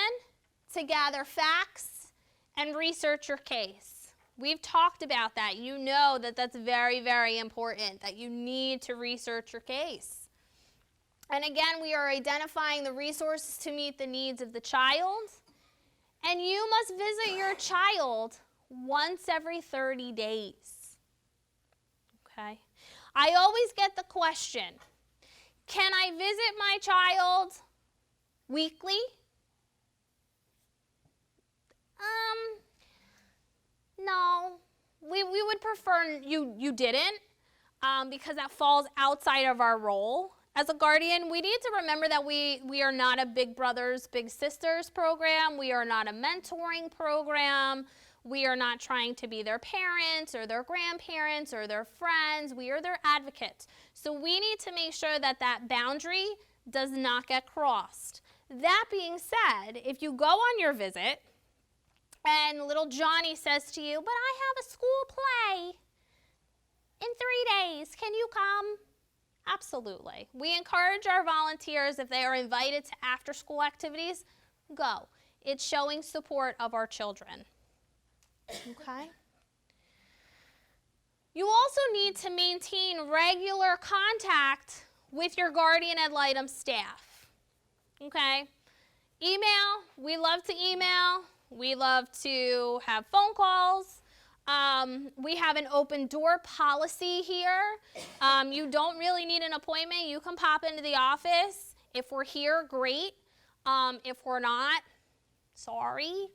to gather facts and research your case. We've talked about that. You know that that's very, very important, that you need to research your case. And again, we are identifying the resources to meet the needs of the child. And you must visit your child once every 30 days. Okay? I always get the question, can I visit my child weekly? No. We would prefer you didn't, because that falls outside of our role. As a guardian, we need to remember that we are not a Big Brothers, Big Sisters program. We are not a mentoring program. We are not trying to be their parents or their grandparents or their friends. We are their advocates. So we need to make sure that that boundary does not get crossed. That being said, if you go on your visit and little Johnny says to you, but I have a school play in 3 days, can you come? Absolutely. We encourage our volunteers, if they are invited to after-school activities, go. It's showing support of our children. Okay? You also need to maintain regular contact with your guardian ad litem staff. Okay? Email, we love to email. We love to have phone calls. We have an open door policy here. You don't really need an appointment. You can pop into the office. If we're here, great. If we're not, sorry.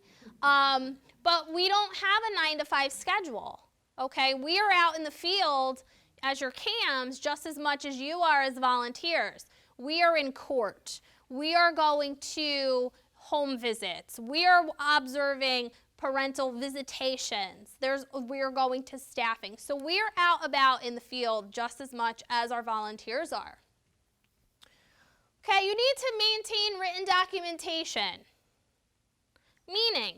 But we don't have a 9 to 5 schedule, okay? We are out in the field as your CAMs just as much as you are as volunteers. We are in court. We are going to home visits. We are observing parental visitations. We are going to staffing. So we are out about in the field just as much as our volunteers are. Okay, you need to maintain written documentation, meaning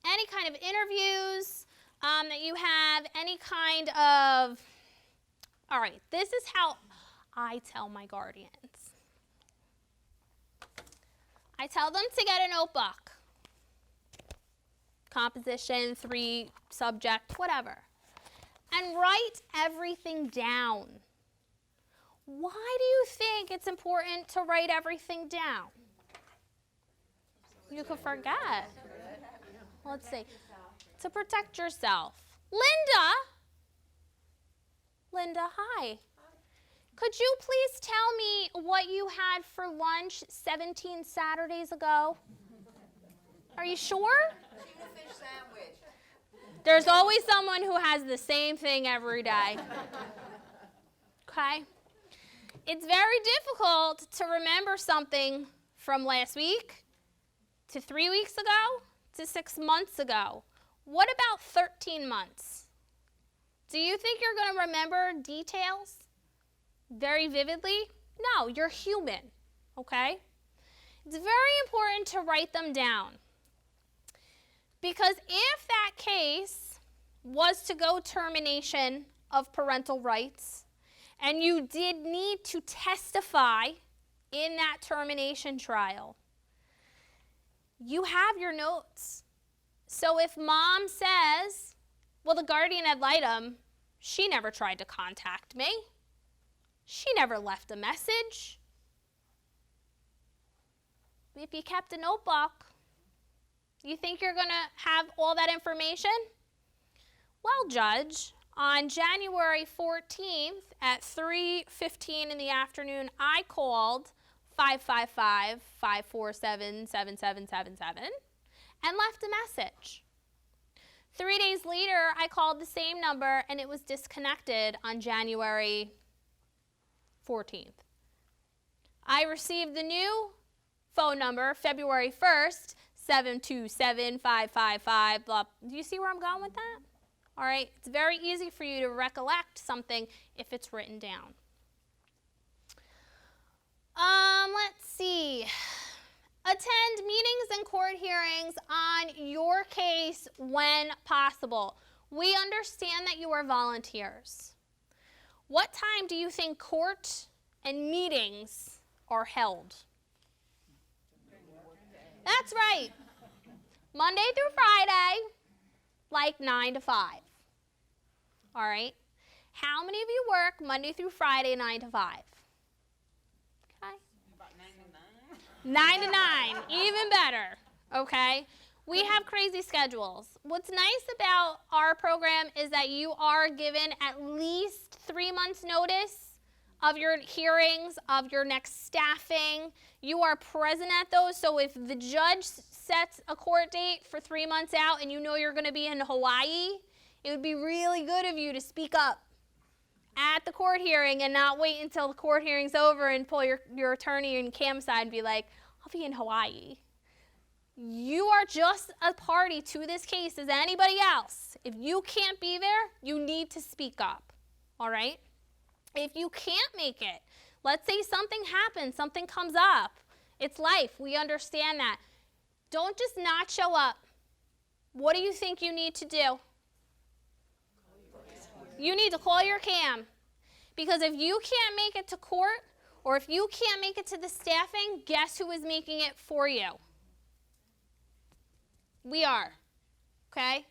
any kind of interviews that you have, any kind of, all right, this is how I tell my guardians. I tell them to get a notebook. Composition, 3 subject, whatever. And write everything down. Why do you think it's important to write everything down? You could forget. Let's see. To protect yourself. Linda, hi. Could you please tell me what you had for lunch 17 Saturdays ago? Are you sure? Chicken fish sandwich. There's always someone who has the same thing every day. Okay? It's very difficult to remember something from last week to 3 weeks ago to 6 months ago. What about 13 months? Do you think you're going to remember details very vividly? No, you're human, okay? It's very important to write them down. Because if that case was to go termination of parental rights, and you did need to testify in that termination trial, you have your notes. So if mom says, well, the guardian ad litem, she never tried to contact me. She never left a message. If you kept a notebook, you think you're going to have all that information? Well, Judge, on January 14th at 3:15 in the afternoon, I called 555-547-7777 and left a message. 3 days later, I called the same number and it was disconnected on January 14th. I received the new phone number February 1st, 727-555, blah. Do you see where I'm going with that? All right, it's very easy for you to recollect something if it's written down. Let's see. Attend meetings and court hearings on your case when possible. We understand that you are volunteers. What time do you think court and meetings are held? That's right. Monday through Friday, like 9 to 5. All right? How many of you work Monday through Friday, 9 to 5? Okay. About 9 to 9. 9 to 9, even better, okay? We have crazy schedules. What's nice about our program is that you are given at least 3 months notice of your hearings, of your next staffing. You are present at those, so if the judge sets a court date for 3 months out and you know you're going to be in Hawaii, it would be really good of you to speak up at the court hearing and not wait until the court hearing's over and pull your attorney and Cam aside and be like, I'll be in Hawaii. You are just a party to this case as anybody else. If you can't be there, you need to speak up, all right? If you can't make it, let's say something happens, something comes up. It's life. We understand that. Don't just not show up. What do you think you need to do? You need to call your CAM. Because if you can't make it to court, or if you can't make it to the staffing, guess who is making it for you? We are, okay?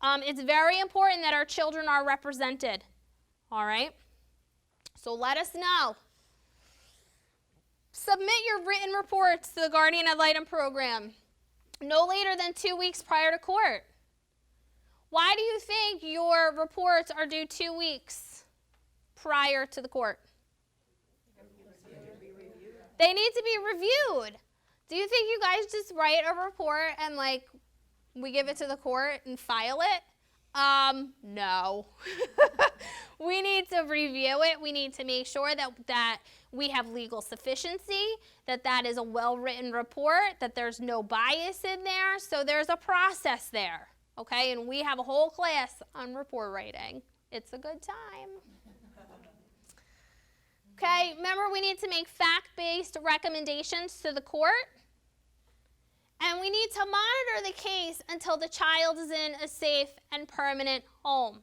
It's very important that our children are represented, all right? So let us know. Submit your written reports to the Guardian Ad Litem program no later than 2 weeks prior to court. Why do you think your reports are due 2 weeks prior to the court? They need to be reviewed. Do you think you guys just write a report and like we give it to the court and file it? No. We need to review it. We need to make sure that we have legal sufficiency, that is a well-written report, that there's no bias in there. So there's a process there, okay? And we have a whole class on report writing. It's a good time. Okay, remember we need to make fact-based recommendations to the court. And we need to monitor the case until the child is in a safe and permanent home.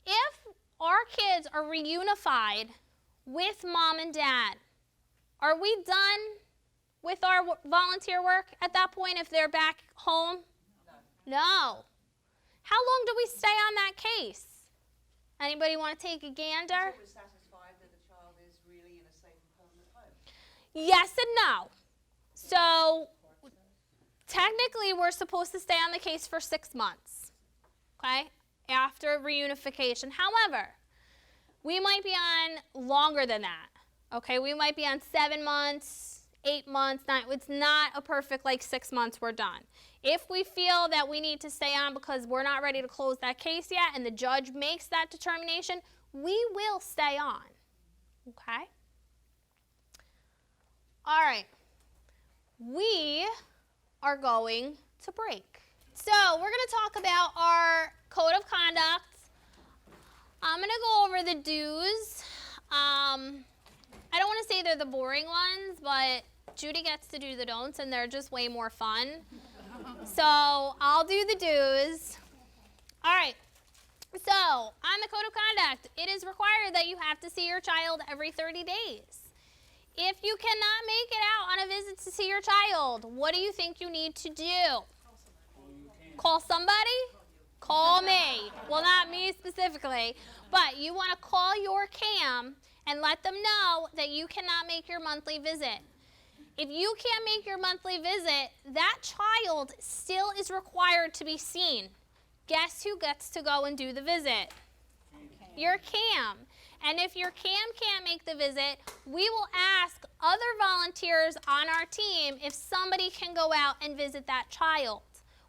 If our kids are reunified with mom and dad, are we done with our volunteer work at that point if they're back home? No. How long do we stay on that case? Anybody want to take a gander? Until we're satisfied that the child is really in a safe and permanent home. Yes and no. So technically we're supposed to stay on the case for 6 months, okay, after reunification. However, we might be on longer than that, okay? We might be on 7 months, 8 months, 9. It's not a perfect like 6 months, we're done. If we feel that we need to stay on because we're not ready to close that case yet and the judge makes that determination, we will stay on, okay? All right, we are going to break. So we're going to talk about our code of conduct. I'm going to go over the do's. I don't want to say they're the boring ones, but Judy gets to do the don'ts, and they're just way more fun. So I'll do the do's. All right. So on the code of conduct, it is required that you have to see your child every 30 days. If you cannot make it out on a visit to see your child, what do you think you need to do? Call somebody? Call me. Well, not me specifically, but you want to call your CAM and let them know that you cannot make your monthly visit. If you can't make your monthly visit, that child still is required to be seen. Guess who gets to go and do the visit? Your CAM. And if your CAM can't make the visit, we will ask other volunteers on our team if somebody can go out and visit that child.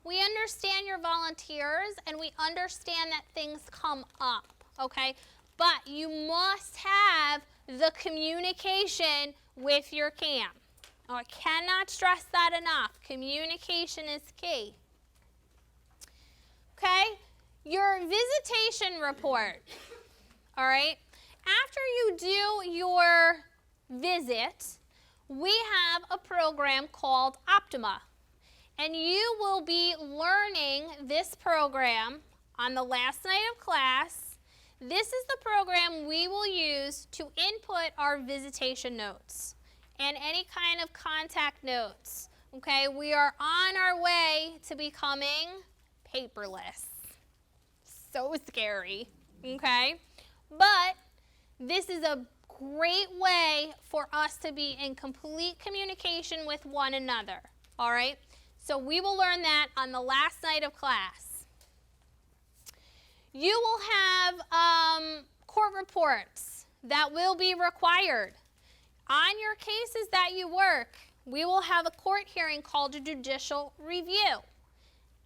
We understand your volunteers and we understand that things come up, okay? But you must have the communication with your CAM. Oh, I cannot stress that enough. Communication is key. Okay? Your visitation report, all right? After you do your visit, we have a program called Optima. And you will be learning this program on the last night of class. This is the program we will use to input our visitation notes and any kind of contact notes. Okay, we are on our way to becoming paperless. So scary, okay? But this is a great way for us to be in complete communication with one another, all right? So we will learn that on the last night of class. You will have court reports that will be required. On your cases that you work, we will have a court hearing called a judicial review.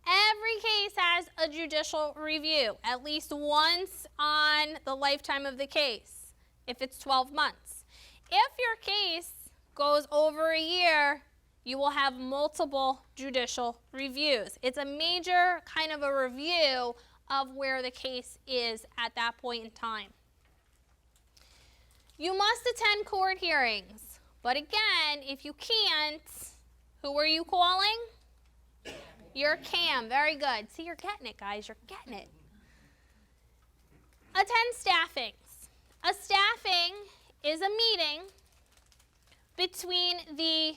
Every case has a judicial review, at least once on the lifetime of the case, if it's 12 months. If your case goes over a year, you will have multiple judicial reviews. It's a major kind of a review of where the case is at that point in time. You must attend court hearings, but again, if you can't, who are you calling? Your CAM. Very good. See, you're getting it, guys. You're getting it. Attend staffings. A staffing is a meeting between the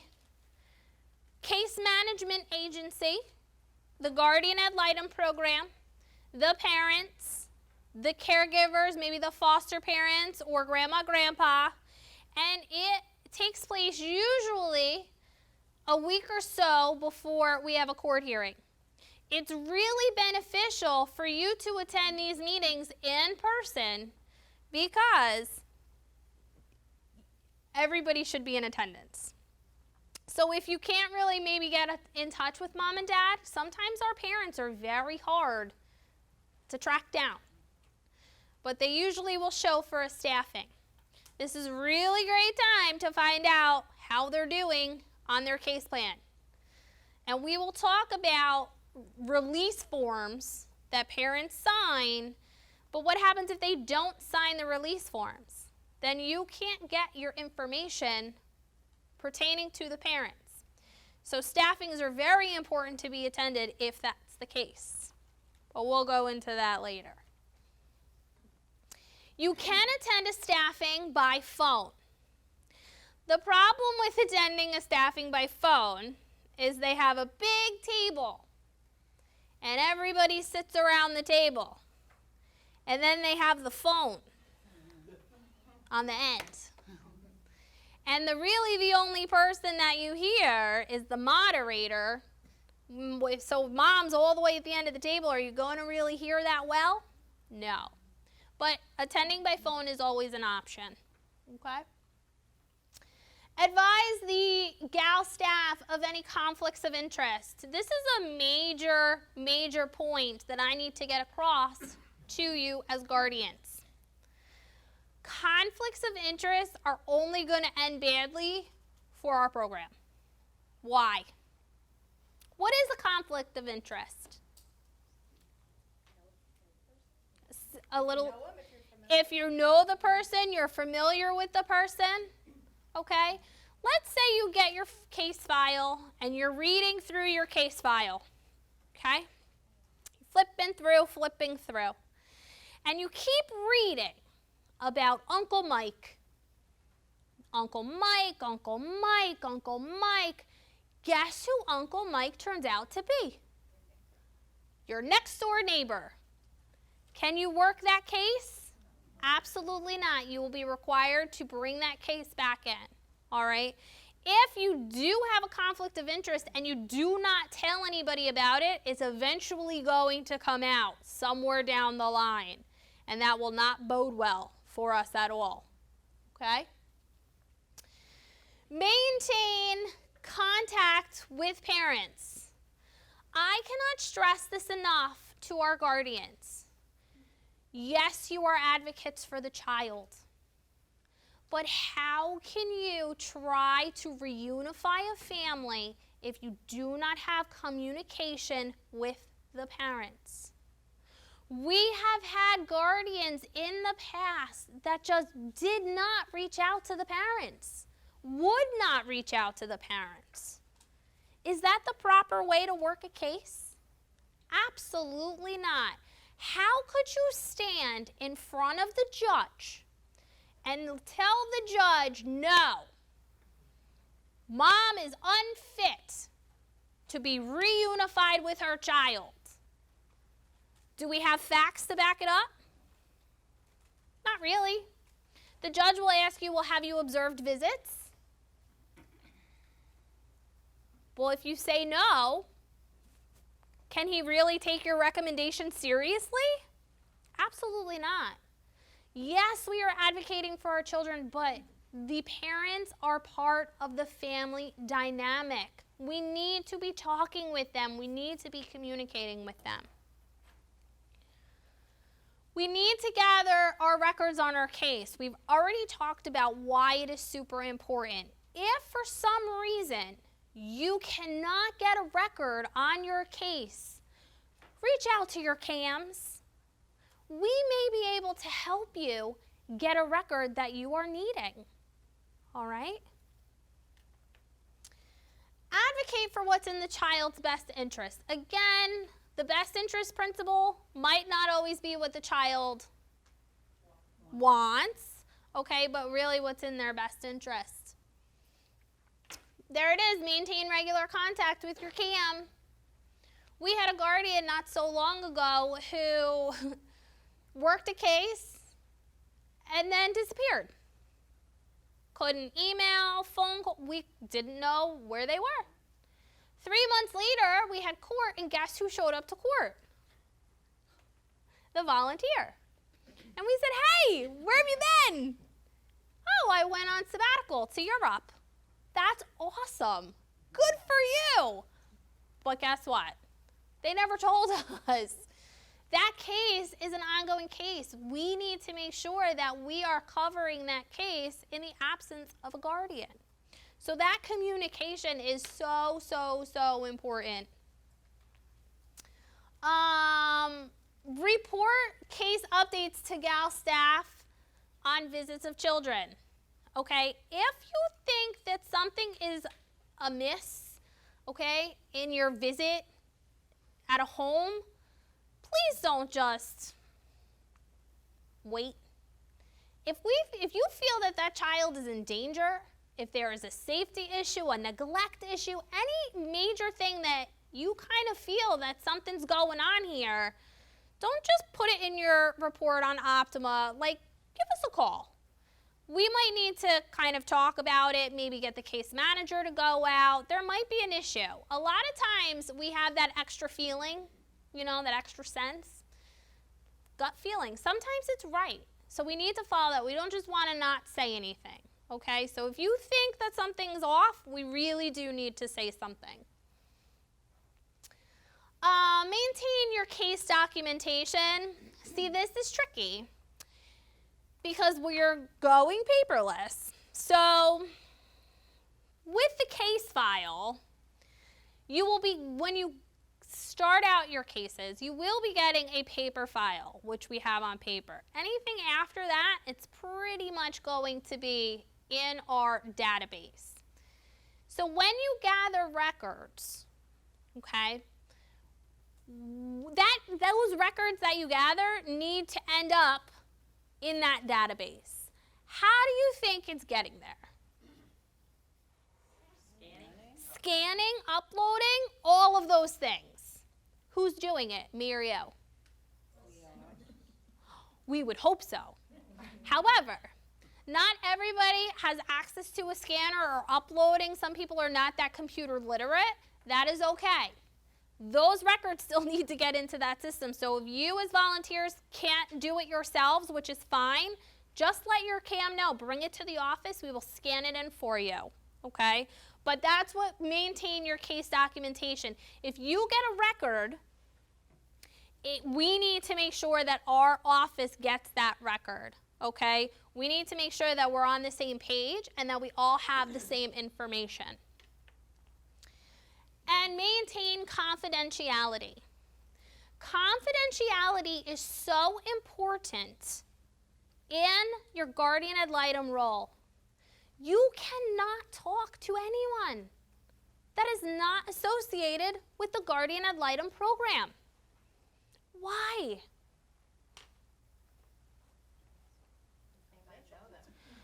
case management agency, the guardian ad litem program, the parents, the caregivers, maybe the foster parents or grandma, grandpa, and it takes place usually a week or so before we have a court hearing. It's really beneficial for you to attend these meetings in person because everybody should be in attendance. So if you can't really maybe get in touch with mom and dad, sometimes our parents are very hard to track down, but they usually will show for a staffing. This is a really great time to find out how they're doing on their case plan. And we will talk about release forms that parents sign, but what happens if they don't sign the release forms? Then you can't get your information pertaining to the parents. So staffings are very important to be attended if that's the case. But we'll go into that later. You can attend a staffing by phone. The problem with attending a staffing by phone is they have a big table and everybody sits around the table. And then they have the phone on the end. And really the only person that you hear is the moderator So mom's all the way at the end of the table. Are you going to really hear that well? No. But attending by phone is always an option. Okay? Advise the GAL staff of any conflicts of interest. This is a major point that I need to get across to you as guardians. Conflicts of interest are only going to end badly for our program. Why? What is a conflict of interest? A little. If you know the person, you're familiar with the person, okay? Let's say you get your case file and you're reading through your case file, okay? Flipping through. And you keep reading about Uncle Mike. Uncle Mike. Guess who Uncle Mike turns out to be? Your next door neighbor. Can you work that case? Absolutely not. You will be required to bring that case back in, all right? If you do have a conflict of interest and you do not tell anybody about it, it's eventually going to come out somewhere down the line, and that will not bode well for us at all, okay? Maintain contact with parents. I cannot stress this enough to our guardians. Yes, you are advocates for the child, but how can you try to reunify a family if you do not have communication with the parents? We have had guardians in the past that just did not reach out to the parents, would not reach out to the parents. Is that the proper way to work a case? Absolutely not. How could you stand in front of the judge and tell the judge, no, mom is unfit to be reunified with her child? Do we have facts to back it up? Not really. The judge will ask you, well, have you observed visits? Well, if you say no, can he really take your recommendation seriously? Absolutely not. Yes, we are advocating for our children, but the parents are part of the family dynamic. We need to be talking with them. We need to be communicating with them. We need to gather our records on our case. We've already talked about why it is super important. If for some reason you cannot get a record on your case, reach out to your CAMs. We may be able to help you get a record that you are needing. All right? Advocate for what's in the child's best interest. Again, the best interest principle might not always be what the child wants, okay, but really what's in their best interest. There it is, maintain regular contact with your CAM. We had a guardian not so long ago who worked a case and then disappeared. Couldn't email, phone call, we didn't know where they were. 3 months later, we had court, and guess who showed up to court? The volunteer. And we said, hey, where have you been? Oh, I went on sabbatical to Europe. That's awesome. Good for you. But guess what? They never told us. That case is an ongoing case. We need to make sure that we are covering that case in the absence of a guardian. So that communication is so important. Report case updates to GAL staff on visits of children. Okay, if you think that something is amiss, okay, in your visit at a home, please don't just wait. If you feel that child is in danger, if there is a safety issue, a neglect issue, any major thing that you kind of feel that something's going on here, don't just put it in your report on Optima. Like, give us a call. we might need to kind of talk about it, maybe get the case manager to go out. There might be an issue. A lot of times we have that extra feeling, you know, that extra sense, gut feeling. Sometimes it's right. So we need to follow that. We don't just want to not say anything, okay? So if you think that something's off, we really do need to say something. Maintain your case documentation. See, this is tricky because we're going paperless. So with the case file, you will be, when you start out your cases, you will be getting a paper file, which we have on paper. Anything after that, it's pretty much going to be in our database. So when you gather records, okay, those records that you gather need to end up in that database. How do you think it's getting there? Scanning, uploading, all of those things. Who's doing it, me or you? We would hope so. However, not everybody has access to a scanner or uploading. Some people are not that computer literate. That is okay. Those records still need to get into that system. So if you as volunteers can't do it yourselves, which is fine, just let your CAM know. Bring it to the office. We will scan it in for you, okay? But that's what, maintain your case documentation. If you get a record, we need to make sure that our office gets that record, okay? We need to make sure that we're on the same page and that we all have the same information. And maintain confidentiality. Confidentiality is so important in your guardian ad litem role. You cannot talk to anyone that is not associated with the guardian ad litem program. Why? It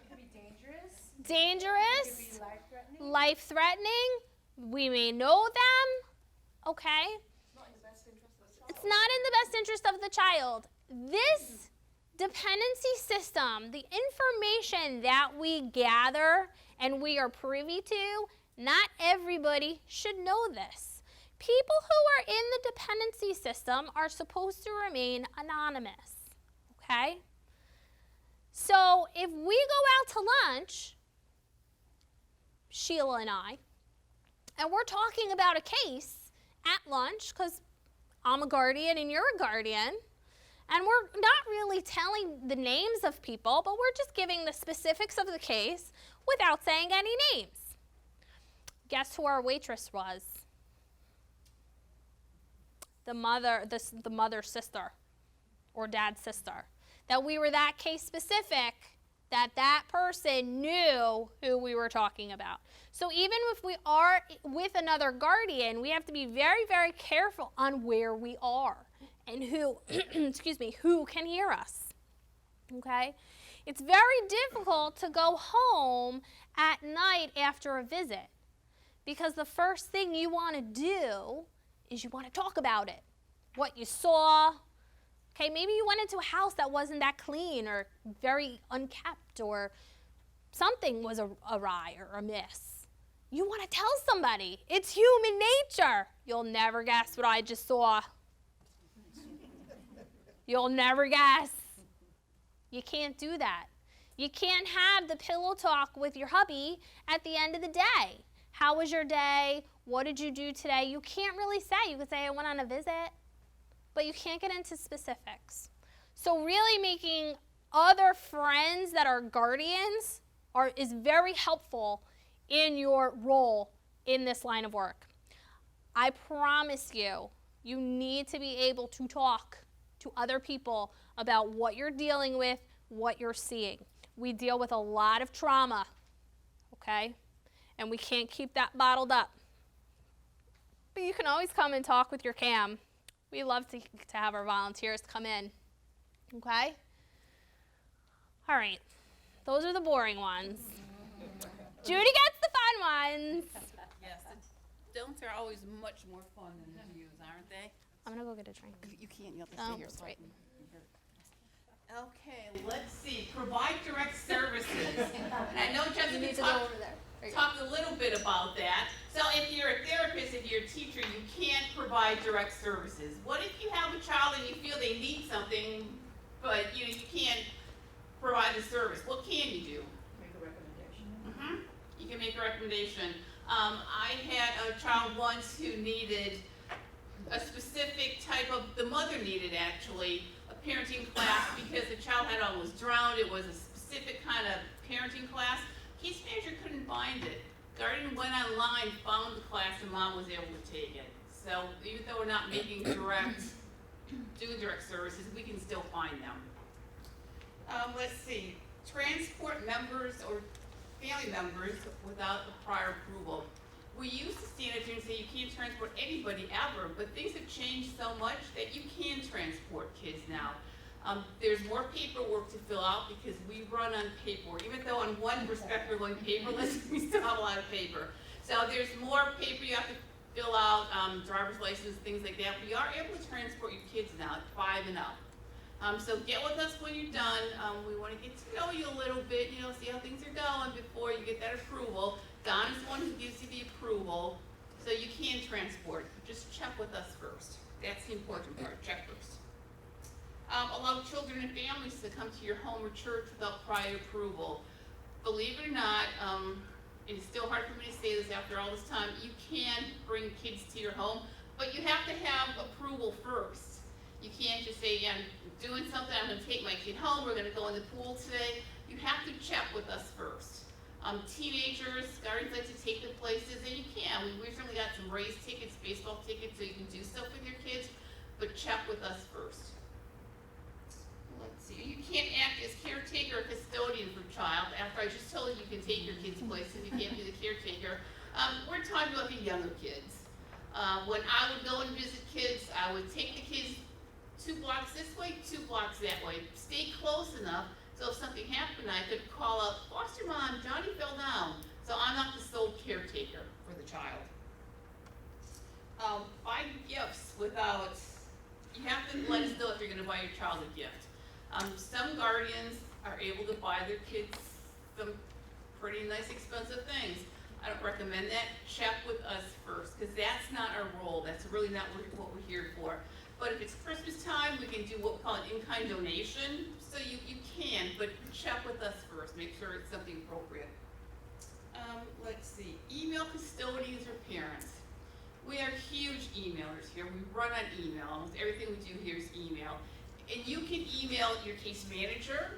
could be dangerous. Dangerous, It could be life-threatening. life-threatening. We may know them, okay? It's not in the best interest of the child. This dependency system, the information that we gather and we are privy to, not everybody should know this. People who are in the dependency system are supposed to remain anonymous, okay? So if we go out to lunch, Sheila and I, and we're talking about a case at lunch, because I'm a guardian and you're a guardian, and we're not really telling the names of people, but we're just giving the specifics of the case without saying any names. Guess who our waitress was? The mother's sister or dad's sister. That we were that case specific, that person knew who we were talking about. So even if we are with another guardian, we have to be very, very careful on where we are and who, excuse me, who can hear us, okay? It's very difficult to go home at night after a visit because the first thing you want to do is you want to talk about it, what you saw. Okay, maybe you went into a house that wasn't that clean or very unkept or something was awry or amiss. You want to tell somebody. It's human nature. You'll never guess what I just saw. You'll never guess. You can't do that. You can't have the pillow talk with your hubby at the end of the day. How was your day? What did you do today? You can't really say. You could say, I went on a visit. But you can't get into specifics. So really making other friends that are guardians is very helpful in your role in this line of work. I promise you, you need to be able to talk to other people about what you're dealing with, what you're seeing. We deal with a lot of trauma, okay? And we can't keep that bottled up. But you can always come and talk with your CAM. We love to have our volunteers come in, okay? All right, those are the boring ones. Judy gets the fun ones. Yes, the don'ts are always much more fun than the do's, aren't they? I'm gonna go get a drink. You can't, you have to Oh, stay here. that's So I right. can hear. Okay, let's see, provide direct services. And I know You Jessica need to go over there. There you go. talked a little bit about that. So if you're a therapist, if you're a teacher, you can't provide direct services. What if you have a child and you feel they need something, but you can't provide the service? What can you do? Make a recommendation. You can make a recommendation. I had a child once who needed a specific type of, the mother needed actually, a parenting class because the child had almost drowned. It was a specific kind of parenting class. Case manager couldn't find it. Guardian went online, found the class, and mom was able to take it. So even though we're not making direct services, we can still find them. Let's see, transport members or family members without the prior approval. We used to stand up here and say you can't transport anybody ever, but things have changed so much that you can transport kids now. There's more paperwork to fill out because we run on paper. Even though on one respect we're going paperless, we still have a lot of paper. So there's more paper you have to fill out, driver's license, things like that. We are able to transport your kids now at 5 and up. So get with us when you're done. We want to get to know you a little bit, see how things are going before you get that approval. Don is the one who gives you the approval, so you can transport. Just check with us first. That's the important part, check first. Allow children and families to come to your home or church without prior approval. Believe it or not, it is still hard for me to say this after all this time, you can bring kids to your home, but you have to have approval first. You can't just say, yeah, I'm doing something, I'm gonna take my kid home, we're gonna go in the pool today. You have to check with us first. Teenagers, guardians like to take them places, and you can. We recently got some race tickets, baseball tickets, so you can do stuff with your kids, but check with us first. Let's see, you can't act as caretaker or custodian for a child after I just told you can take your kids places, you can't be the caretaker. We're talking about the younger kids. When I would go and visit kids, I would take the kids 2 blocks this way, 2 blocks that way. Stay close enough so if something happened, I could call up, foster mom, Johnny fell down. So I'm not the sole caretaker for the child. Buy gifts without, you have to let us know if you're gonna buy your child a gift. Some guardians are able to buy their kids some pretty nice expensive things. I don't recommend that. Check with us first, because that's not our role. That's really not what we're here for. But if it's Christmas time, we can do what we call an in-kind donation. So you can, but check with us first. Make sure it's something appropriate. Let's see, email custodians or parents. We are huge emailers here. We run on email. Almost everything we do here is email. And you can email your case manager.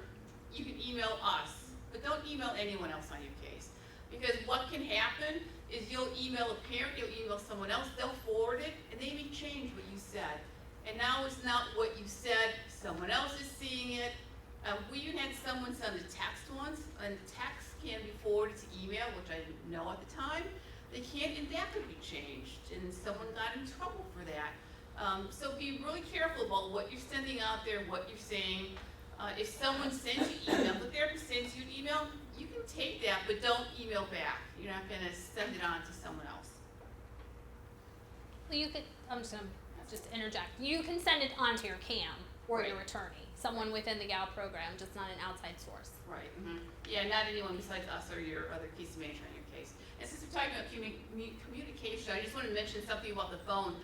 You can email us, but don't email anyone else on your case. Because what can happen is you'll email a parent, you'll email someone else, they'll forward it, and they may change what you said. And now it's not what you said, someone else is seeing it. We even had someone send a text once, and text can be forwarded to email, which I didn't know at the time. They can't, and that could be changed, and someone got in trouble for that. So be really careful about what you're sending out there, what you're saying. If someone sends you email, the therapist sends you an email, you can take that, but don't email back. You're not gonna send it on to someone else. You could, I'm just gonna interject. You can send it on to your CAM or your attorney, someone within the GAL program, just not an outside source. Right. Yeah, not anyone besides us or your other case manager in your case. And since we're talking about communication, I just want to mention something about the phone.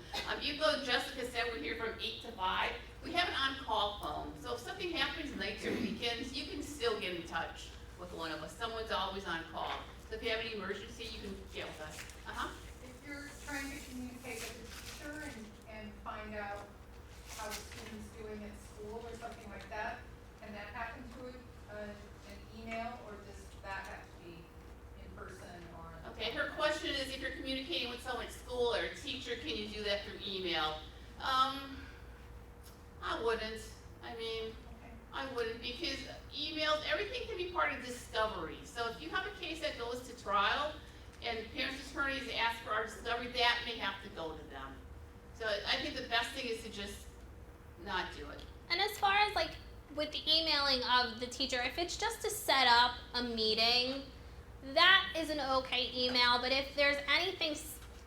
Even though Jessica said we're here from 8 to 5, we have an on-call phone. So if something happens nights or weekends, you can still get in touch with one of us. Someone's always on call. So if you have any emergency, you can get with us. If you're trying to communicate with the teacher and find out how the student's doing at school or something like that, can that happen through an email, or does that have to be in person or? Okay, her question is if you're communicating with someone at school or a teacher, can you do that through email? I wouldn't. I wouldn't, because emails, everything can be part of discovery. So if you have a case that goes to trial and parents' attorneys ask for our discovery, that may have to go to them. So I think the best thing is to just not do it. And as far as like with the emailing of the teacher, if it's just to set up a meeting, that is an okay email. But if there's anything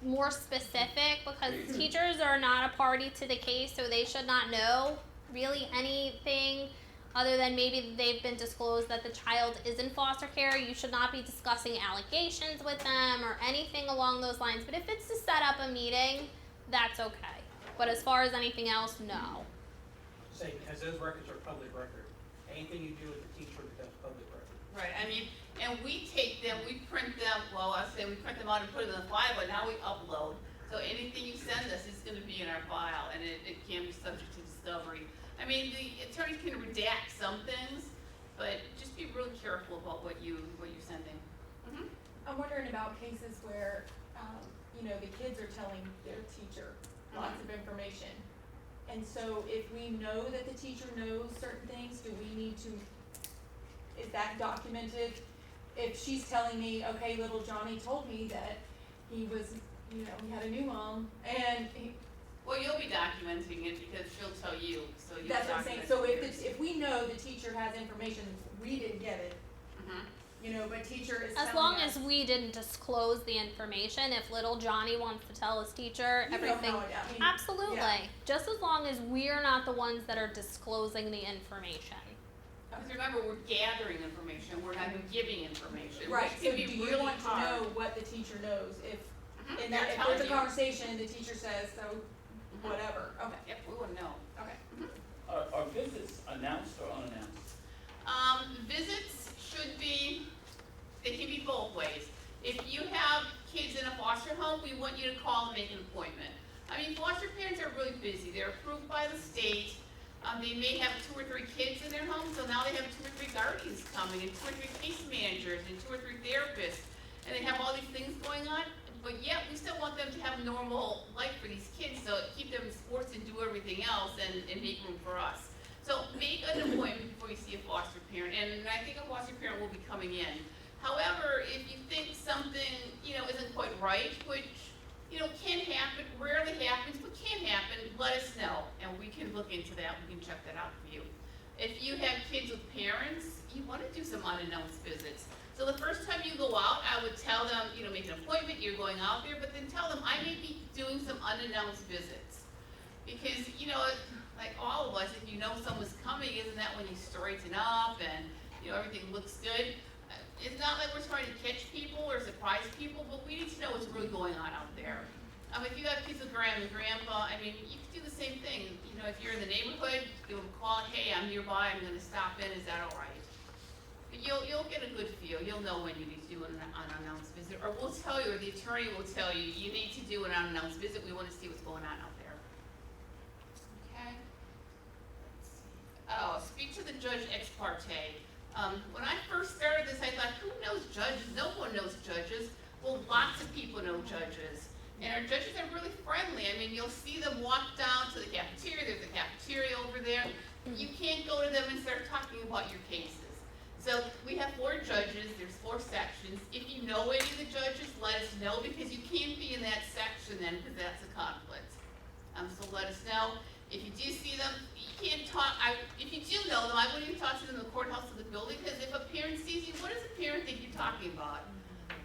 more specific, because teachers are not a party to the case, so they should not know really anything other than maybe they've been disclosed that the child is in foster care. You should not be discussing allegations with them or anything along those lines. But if it's to set up a meeting, that's okay. But as far as anything else, no. Say, because those records are public record. Anything you do with the teacher becomes public record. Right, I mean, and we take them, we print them, well, I say we print them out and put them in the file, but now we upload. So anything you send us is gonna be in our file, and it can be subject to discovery. I mean, the attorneys can redact some things, but just be really careful about what you're sending. I'm wondering about cases where, you know, the kids are telling their teacher lots of information. And so if we know that the teacher knows certain things, do we need to, is that documented? If she's telling me, okay, little Johnny told me that he was, you know, he had a new mom, and he, Well, you'll be documenting it because she'll tell you, so you'll that's what I'm saying, document so it. if we know the teacher has information, we didn't get it, Mhm. you know, but teacher is As telling long us. as we didn't disclose the information, if little Johnny wants to tell his teacher You know everything, how it- I mean, absolutely. yeah. Just as long as we're not the ones that are disclosing the information. Because remember, we're gathering information, we're not giving information, Right, which so can do be you really want to hard. know what the teacher knows, if, Mhm, in they're that, if telling there's a you. conversation, the teacher says, so, Mhm. whatever, okay, Yep, we wouldn't know. okay. Are visits announced or unannounced? Visits should be, they can be both ways. If you have kids in a foster home, we want you to call and make an appointment. I mean, foster parents are really busy, they're approved by the state. They may have 2 or 3 kids in their home, so now they have 2 or 3 guardians coming, and 2 or 3 case managers, and 2 or 3 therapists, and they have all these things going on, but yet we still want them to have a normal life for these kids, so keep them in sports and do everything else, and make room for us. So make an appointment before you see a foster parent, and I think a foster parent will be coming in. However, if you think something, you know, isn't quite right, which, you know, can happen, rarely happens, but can happen, let us know, and we can look into that, we can check that out for you. If you have kids with parents, you wanna do some unannounced visits. So the first time you go out, I would tell them, you know, make an appointment, you're going out there, but then tell them, I may be doing some unannounced visits. Because, you know, like all of us, if you know someone's coming, isn't that when you straighten up and, you know, everything looks good? It's not like we're trying to catch people or surprise people, but we need to know what's really going on out there. If you have kids with grandma and grandpa, I mean, you can do the same thing. You know, if you're in the neighborhood, give them a call, hey, I'm nearby, I'm gonna stop in, is that all right? But you'll get a good feel, you'll know when you need to do an unannounced visit, or we'll tell you, or the attorney will tell you, you need to do an unannounced visit, we wanna see what's going on out there. Okay? Let's see. Oh, speak to the judge ex parte. When I first started this, I thought, who knows judges? No one knows judges. Well, lots of people know judges. And our judges are really friendly. I mean, you'll see them walk down to the cafeteria. There's a cafeteria over there. You can't go to them and start talking about your cases. So we have 4 judges. There's 4 sections. If you know any of the judges, let us know, because you can't be in that section then, because that's a conflict. So let us know. If you do see them, you can't talk, if you do know them, I wouldn't even talk to them in the courthouse or the building, because if a parent sees you, what does a parent think you're talking about?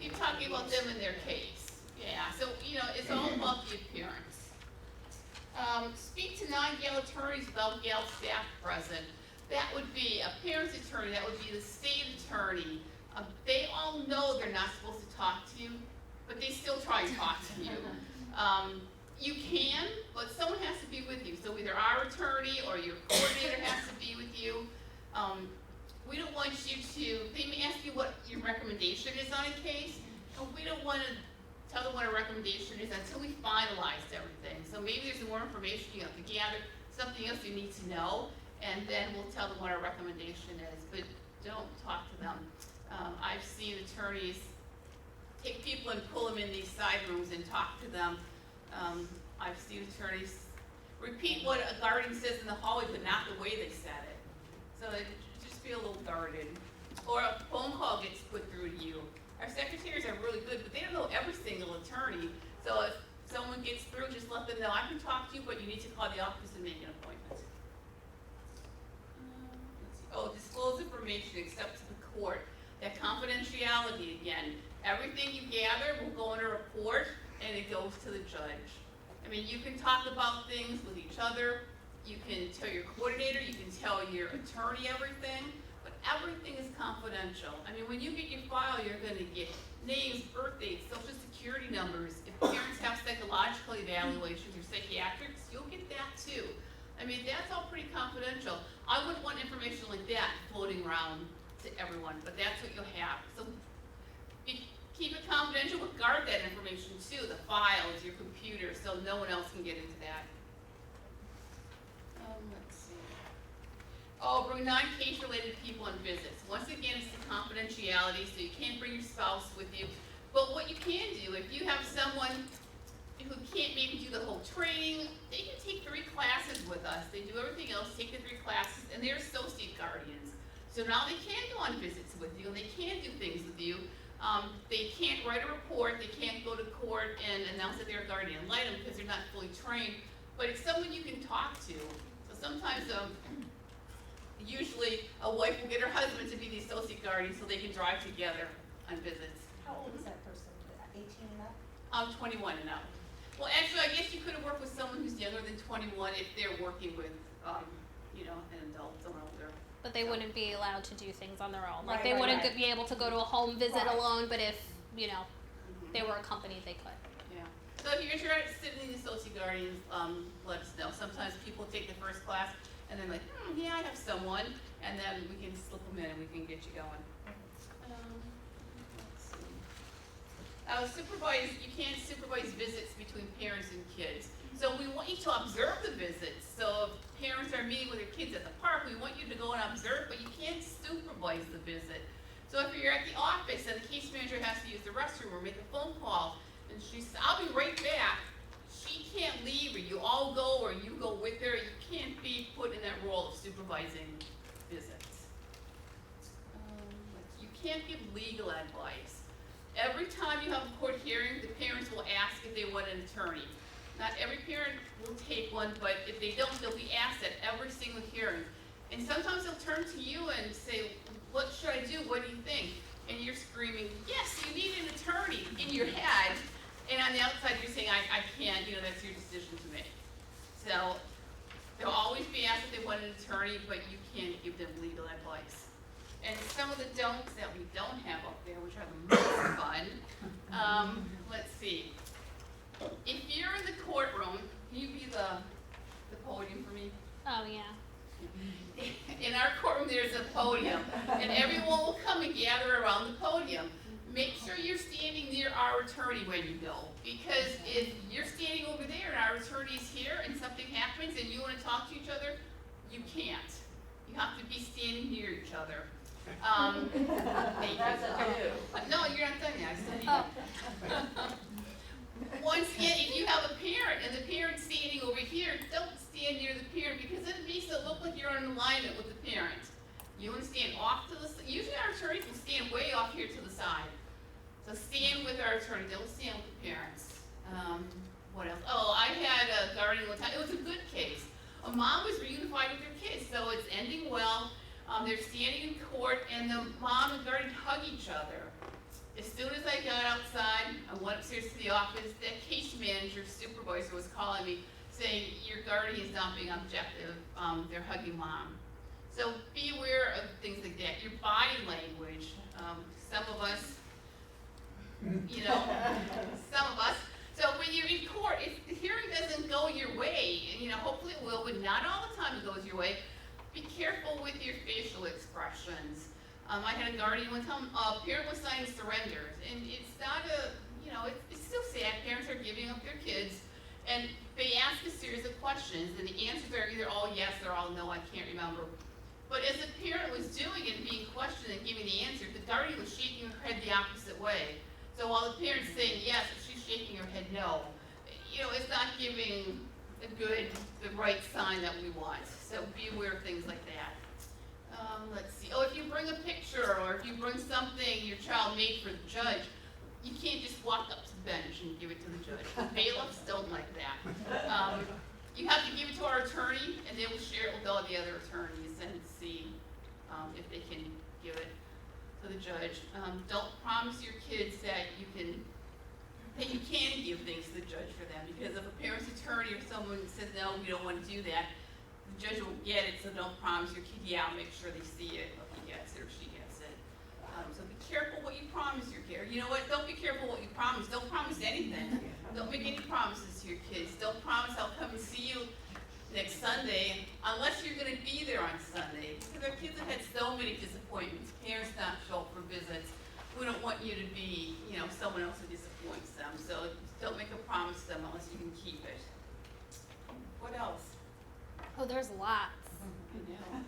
You're talking about them and their case. Yeah, so, you know, it's all about the appearance. Speak to non-Gale attorneys without Gale staff present. That would be a parent's attorney, that would be the state attorney. They all know they're not supposed to talk to you, but they still try and talk to you. You can, but someone has to be with you. So either our attorney or your coordinator has to be with you. We don't want you to, they may ask you what your recommendation is on a case, and we don't want to tell them what a recommendation is until we finalized everything. So maybe there's more information you have to gather, something else you need to know, and then we'll tell them what our recommendation is, but don't talk to them. I've seen attorneys take people and pull them in these side rooms and talk to them. I've seen attorneys repeat what a guardian says in the hallway, but not the way they said it. So just be a little guarded. Or a phone call gets put through to you. Our secretaries are really good, but they don't know every single attorney. So if someone gets through, just let them know, I can talk to you, but you need to call the office and make an appointment. Let's see. Oh, disclose information except to the court. That confidentiality again. Everything you gather will go in a report, and it goes to the judge. I mean, you can talk about things with each other. You can tell your coordinator, you can tell your attorney everything, but everything is confidential. I mean, when you get your file, you're gonna get names, birth dates, social security numbers. If parents have psychological evaluations or psychiatrics, you'll get that too. I mean, that's all pretty confidential. I wouldn't want information like that floating around to everyone, but that's what you'll have. So keep it confidential, but guard that information too, the files, your computer, so no one else can get into that. Let's see. Oh, bring non-case related people on visits. Once again, it's the confidentiality, so you can't bring your spouse with you. But what you can do, if you have someone who can't maybe do the whole training, they can take 3 classes with us. They do everything else, take the 3 classes, and they're associate guardians. So now they can go on visits with you, and they can do things with you. They can't write a report, they can't go to court and announce that they're a guardian ad litem because they're not fully trained, but it's someone you can talk to. So sometimes, usually a wife will get her husband to be the associate guardian so they can drive together on visits. How old is that person? 18 and up? 21 and up. Well, actually, I guess you could have worked with someone who's younger than 21 if they're working with, an adult, someone older. But they wouldn't be allowed to do things on their own. Like Right, they right, wouldn't right. be able to go to a home visit Right. alone, but if, they were accompanied, they could. Yeah. So if you're interested in the associate guardians, let us know. Sometimes people take the first class and they're like, yeah, I have someone, and then we can slip them in and we can get you going. Let's see. You can't supervise visits between parents and kids. So we want you to observe the visits. So if parents are meeting with their kids at the park, we want you to go and observe, but you can't supervise the visit. So if you're at the office and the case manager has to use the restroom or make a phone call, and she says, I'll be right back, she can't leave, or you all go, or you go with her. You can't be put in that role of supervising visits. You can't give legal advice. Every time you have a court hearing, the parents will ask if they want an attorney. Not every parent will take one, but if they don't, they'll be asked at every single hearing. And sometimes they'll turn to you and say, what should I do? What do you think? And you're screaming, yes, you need an attorney in your head. And on the outside, you're saying, I can't, that's your decision to make. So they'll always be asked if they want an attorney, but you can't give them legal advice. And some of the don'ts that we don't have up there, which are the most fun, let's see. If you're in the courtroom, can you be the podium for me? Oh, yeah. In our courtroom, there's a podium, and everyone will come and gather around the podium. Make sure you're standing near our attorney when you go, because if you're standing over there and our attorney's here and something happens and you want to talk to each other, you can't. You have to be standing near each other. Thank you. That's a do. No, you're not done yet. I said you. Once again, if you have a parent and the parent's standing over here, don't stand near the parent because it makes it look like you're in alignment with the parent. You want to stand off to the side. Usually our attorneys will stand way off here to the side. So stand with our attorney, don't stand with the parents. What else? Oh, I had a guardian one time. It was a good case. A mom was reunified with her kids, so it's ending well. They're standing in court, and the mom and guardian hug each other. As soon as I got outside, I went upstairs to the office. That case manager, supervisor, was calling me, saying, your guardian is not being objective. They're hugging mom. So be aware of things like that. Your body language. Some of us, some of us. So when you're in court, if the hearing doesn't go your way, and hopefully it will, but not all the time it goes your way, be careful with your facial expressions. I had a guardian one time, a parent was signing surrenders, and it's not it's still sad. Parents are giving up their kids, and they ask a series of questions, and the answers are either all yes or all no, I can't remember. But as the parent was doing it and being questioned and giving the answer, the guardian was shaking her head the opposite way. So while the parent's saying yes, she's shaking her head no. It's not giving the right sign that we want. So be aware of things like that. Let's see. Oh, if you bring a picture or if you bring something your child made for the judge, you can't just walk up to the bench and give it to the judge. Bailiffs don't like that. You have to give it to our attorney, and they will share it with all the other attorneys and see if they can give it to the judge. Don't promise your kids that you can give things to the judge for them, because if a parent's attorney or someone says, no, we don't want to do that, the judge will get it, so don't promise your kid, yeah, I'll make sure they see it, if he gets it or she gets it. So be careful what you promise your kid. You know what, don't be careful what you promise. Don't promise anything. Don't make any promises to your kids. Don't promise I'll come and see you next Sunday, unless you're gonna be there on Sunday. Because our kids have had so many disappointments. Parents not show up for visits. We don't want you to be, you know, someone else who disappoints them. So don't make a promise to them unless you can keep it. What else? Oh, there's lots. I know.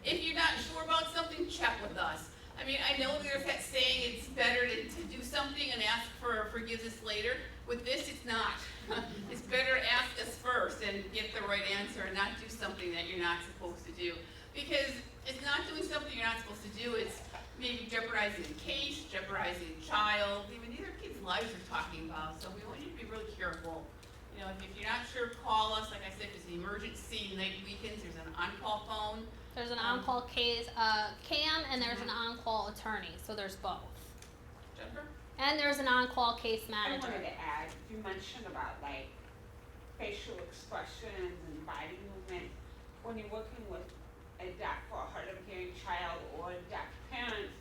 If you're not sure about something, check with us. I mean, I know there's that saying it's better to do something and ask for forgiveness later. With this, it's not. It's better to ask us first and get the right answer and not do something that you're not supposed to do. Because it's not doing something you're not supposed to do, it's maybe jeopardizing the case, jeopardizing the child. I mean, these are kids' lives we're talking about, so we want you to be really careful. You know, if you're not sure, call us. Like I said, if it's an emergency, night weekends, there's an on-call phone. There's an on-call case, cam, and there's an on-call attorney, so there's both. Jennifer? And there's an on-call case I manager. wanted to add, you mentioned about like facial expressions and body movement. When you're working with a deaf or hard of hearing child or deaf parents,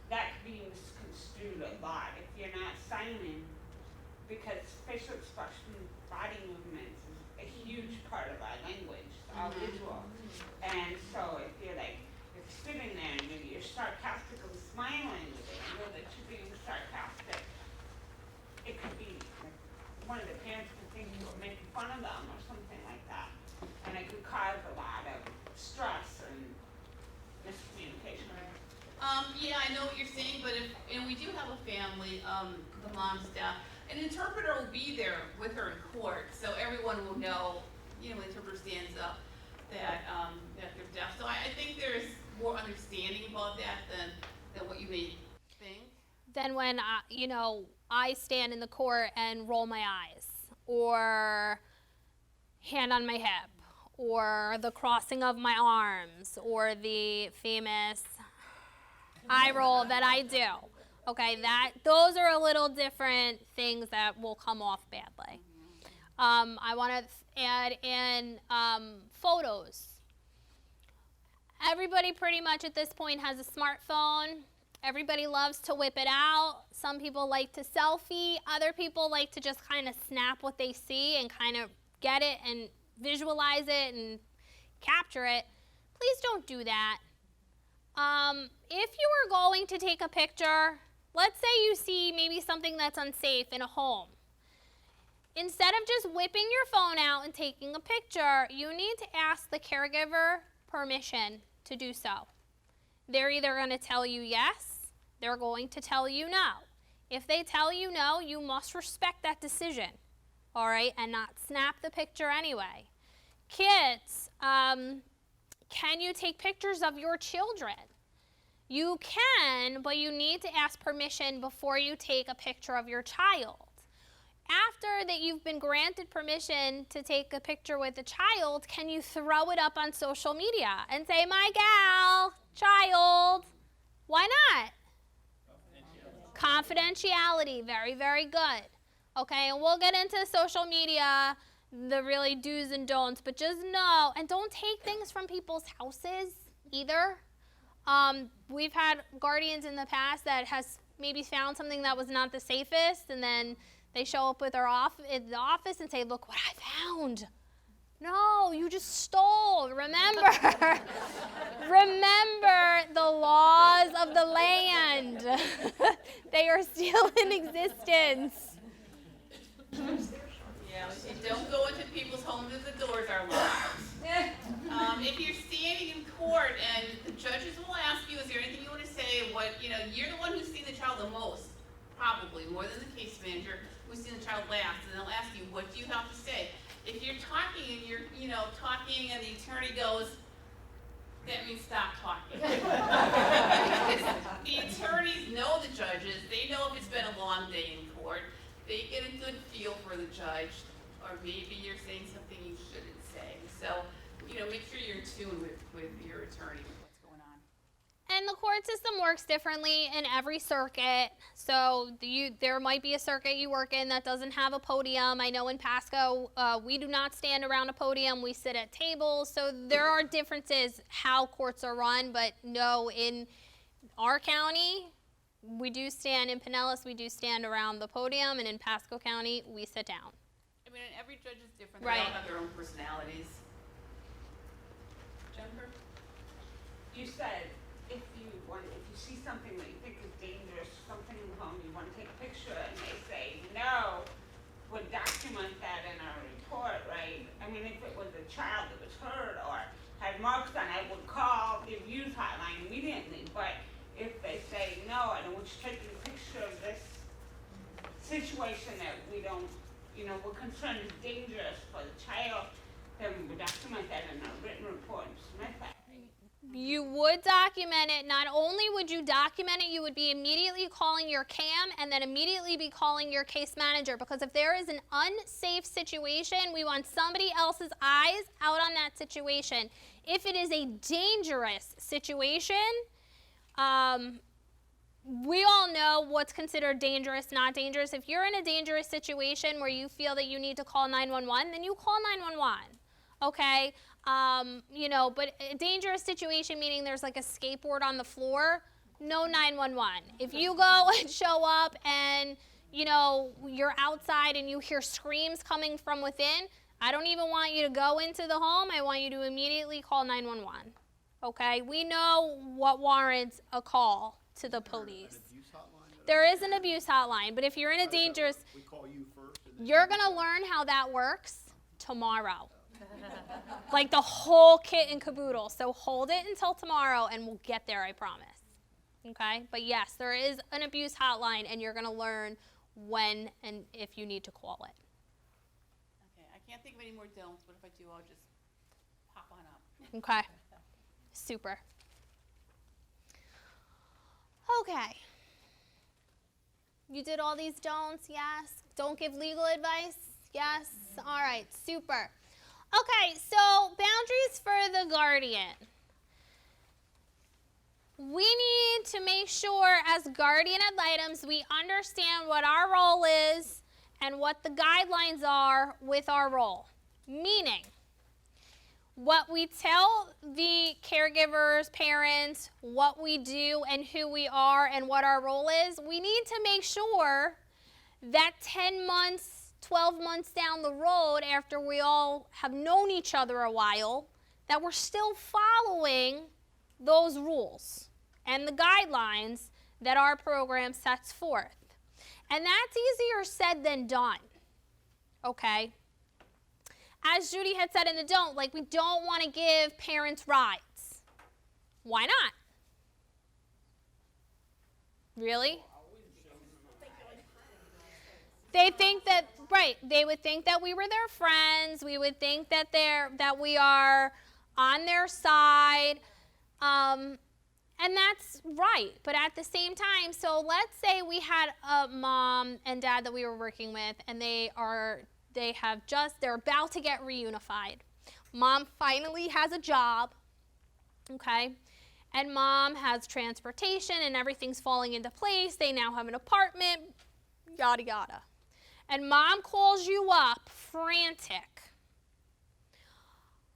that can be misconstrued a lot if you're not signing, because facial expression, body movements is a huge part of our language, it's all visual. And so if you're like, you're sitting there and you're sarcastically smiling with it, you know that you're being sarcastic, it could be like, one of the parents could think you were making fun of them or something like that. And it could cause a lot of stress and miscommunication. Yeah, I know what you're saying, but and we do have a family, the mom's deaf. An interpreter will be there with her in court, so everyone will know, you know, when the interpreter stands up, that they're deaf. So I think there's more understanding about that than what you may think. Then when, I stand in the court and roll my eyes, or hand on my hip, or the crossing of my arms, or the famous eye roll that I do. Okay, those are a little different things that will come off badly. I want to add in photos. Everybody pretty much at this point has a smartphone. Everybody loves to whip it out. Some people like to selfie. Other people like to just kind of snap what they see and kind of get it and visualize it and capture it. Please don't do that. If you are going to take a picture, let's say you see maybe something that's unsafe in a home. Instead of just whipping your phone out and taking a picture, you need to ask the caregiver permission to do so. They're either going to tell you yes, they're going to tell you no. If they tell you no, you must respect that decision, all right, and not snap the picture anyway. Kids, can you take pictures of your children? You can, but you need to ask permission before you take a picture of your child. After that you've been granted permission to take a picture with a child, can you throw it up on social media and say, my gal, child? Why not? Confidentiality, very, very good. Okay, and we'll get into social media, the really do's and don'ts, but just know, and don't take things from people's houses either. We've had guardians in the past that has maybe found something that was not the safest, and then they show up with in the office and say, look what I found. No, you just stole. Remember, remember the laws of the land. They are still in existence. Yeah, don't go into people's homes if the doors are locked. If you're standing in court and the judges will ask you, is there anything you want to say? You're the one who's seen the child the most, probably, more than the case manager who's seen the child last, and they'll ask you, what do you have to say? If you're talking and you're, talking and the attorney goes, that means stop talking. Because the attorneys know the judges, they know if it's been a long day in court, they get a good feel for the judge, or maybe you're saying something you shouldn't say. So, make sure you're in tune with your attorney, what's going on. And the court court system works differently in every circuit. So there might be a circuit you work in that doesn't have a podium. I know in Pasco, we do not stand around a podium. We sit at tables. So there are differences how courts are run, but no, in our county, we do stand, in Pinellas, we do stand around the podium, and in Pasco County, we sit down. I mean, and every judge is different. Right. They all have their own personalities. Jennifer? You said if you see something that you think is dangerous, something in the home, you want to take a picture, and they say no, would document that in our report, right? I mean, if it was a child that was hurt or had marks on it, would call the abuse hotline immediately. But if they say no, and we're just taking a picture of this situation that we don't, we're concerned is dangerous for the child, then we would document that in a written report and submit that. You would document it. Not only would you document it, you would be immediately calling your CAM and then immediately be calling your case manager, because if there is an unsafe situation, we want somebody else's eyes out on that situation. If it is a dangerous situation, we all know what's considered dangerous, not dangerous. If you're in a dangerous situation where you feel that you need to call 911, then you call 911, okay? But a dangerous situation, meaning there's like a skateboard on the floor, no 911. If you go and show up and, you're outside and you hear screams coming from within, I don't even want you to go into the home. I want you to immediately call 911, okay? We know what warrants a call to the police. There is an abuse hotline, but if you're in a dangerous, we call you first. you're going to learn how that works tomorrow. Like the whole kit and caboodle. So hold it until tomorrow and we'll get there, I promise. Okay? But yes, there is an abuse hotline and you're going to learn when and if you need to call it. Okay, I can't think of any more don'ts, but if I do, I'll just pop on up. Okay? Super. Okay. You did all these don'ts, yes? Don't give legal advice, yes? All right, super. Okay, so boundaries for the guardian. We need to make sure as guardian ad litems we understand what our role is and what the guidelines are with our role. Meaning, what we tell the caregivers, parents, what we do and who we are and what our role is, we need to make sure that 10 months, 12 months down the road, after we all have known each other a while, that we're still following those rules and the guidelines that our program sets forth. And that's easier said than done, okay? As Judy had said in the don't, we don't want to give parents rides. Why not? Really? They think that, right, they would think that we were their friends. We would think that we are on their side. And that's right. But at the same time, so let's say we had a mom and dad that we were working with, and they're about to get reunified. Mom finally has a job, okay? And mom has transportation and everything's falling into place. They now have an apartment, yada, yada. And mom calls you up, frantic.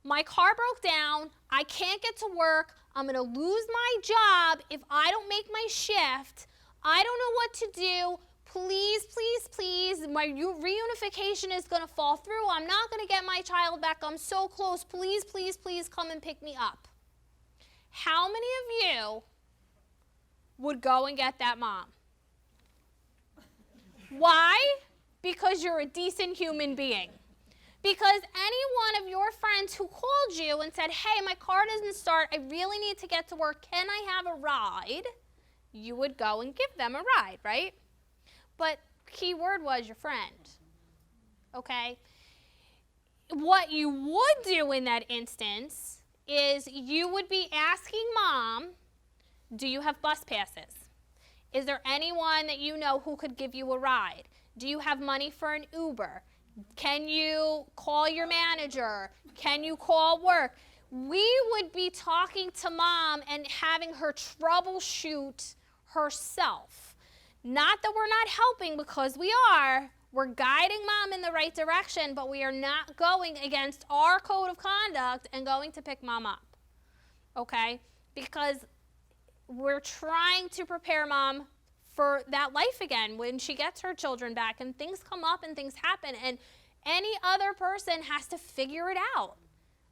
My car broke down. I can't get to work. I'm going to lose my job if I don't make my shift. I don't know what to do. Please, please, please, my reunification is going to fall through. I'm not going to get my child back. I'm so close. Please, please, please come and pick me up. How many of you would go and get that mom? Why? Because you're a decent human being. Because any one of your friends who called you and said, hey, my car doesn't start, I really need to get to work, can I have a ride? You would go and give them a ride, right? But key word was your friend, okay? What you would do in that instance is you would be asking mom, do you have bus passes? Is there anyone that you know who could give you a ride? Do you have money for an Uber? Can you call your manager? Can you call work? we would be talking to mom and having her troubleshoot herself. Not that we're not helping, because we are. We're guiding mom in the right direction, but we are not going against our code of conduct and going to pick mom up, okay? Because we're trying to prepare mom for that life again when she gets her children back and things come up and things happen, and any other person has to figure it out,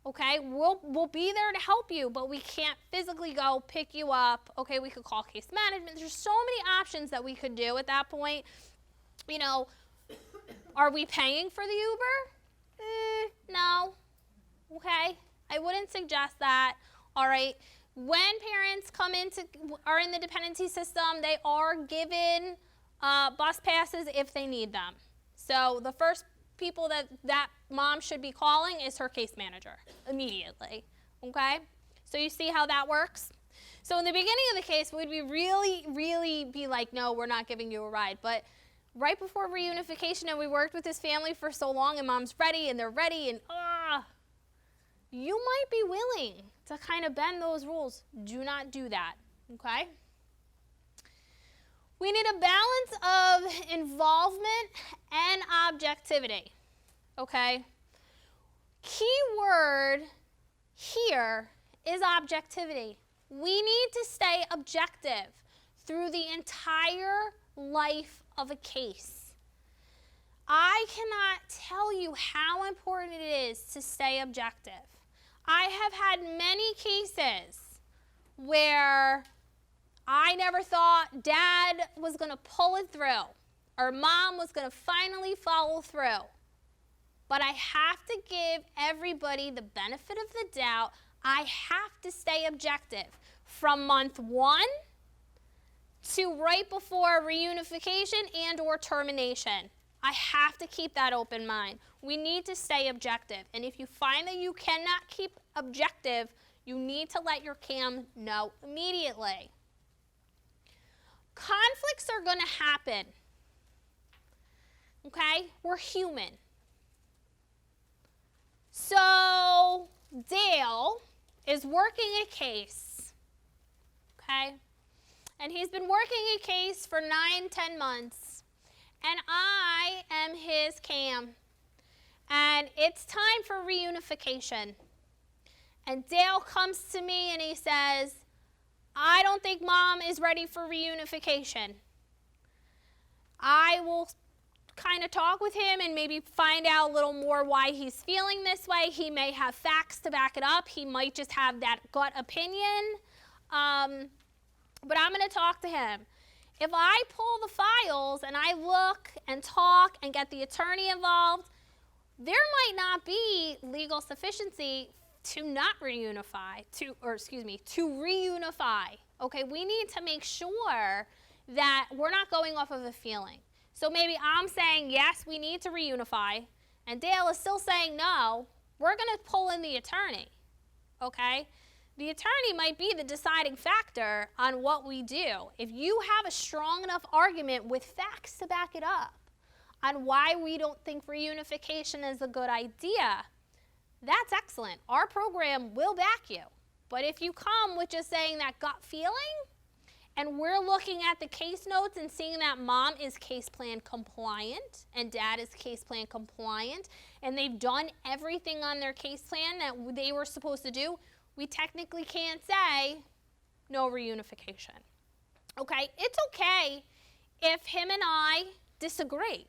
okay? We'll be there to help you, but we can't physically go pick you up, okay? We could call case management. There's so many options that we could do at that point. You know, are we paying for the Uber? No. Okay? I wouldn't suggest that. All right? When parents are in the dependency system, they are given bus passes if they need them. So the first people that mom should be calling is her case manager immediately. Okay? So you see how that works? So in the beginning of the case, we'd be really be like, no, we're not giving you a ride. But right before reunification, and we worked with this family for so long, and mom's ready, and they're ready, and you might be willing to kind of bend those rules. Do not do that, okay? We need a balance of involvement and objectivity, okay? Key word here is objectivity. We need to stay objective through the entire life of a case. I cannot tell you how important it is to stay objective. I have had many cases where I never thought dad was going to pull it through or mom was going to finally follow through. But I have to give everybody the benefit of the doubt. I have to stay objective from month 1 to right before reunification and or termination. I have to keep that open mind. We need to stay objective. And if you find that you cannot keep objective, you need to let your CAM know immediately. Conflicts are going to happen. Okay? We're human. So Dale is working a case. Okay? And he's been working a case for 9-10 months. And I am his CAM. And it's time for reunification. And Dale comes to me and he says, I don't think mom is ready for reunification. I will kind of talk with him and maybe find out a little more why he's feeling this way. He may have facts to back it up. He might just have that gut opinion. But I'm going to talk to him. If I pull the files and I look and talk and get the attorney involved, there might not be legal sufficiency to not reunify, to reunify. Okay, we need to make sure that we're not going off of a feeling. So maybe I'm saying, yes, we need to reunify, and Dale is still saying no. We're going to pull in the attorney, okay? The attorney might be the deciding factor on what we do. If you have a strong enough argument with facts to back it up on why we don't think reunification is a good idea, that's excellent. Our program will back you. But if you come with just saying that gut feeling, and we're looking at the case notes and seeing that mom is case plan compliant and dad is case plan compliant, and they've done everything on their case plan that they were supposed to do, we technically can't say no reunification. Okay? It's okay if him and I disagree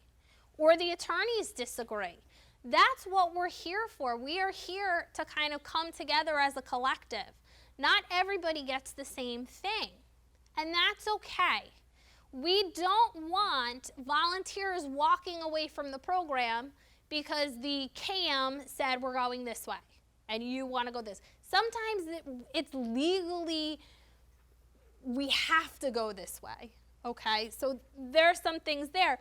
or the attorneys disagree. That's what we're here for. We are here to kind of come together as a collective. Not everybody gets the same thing, and that's okay. We don't want volunteers walking away from the program because the CAM said we're going this way and you want to go this. Sometimes it's legally, we have to go this way, okay? So there's some things there.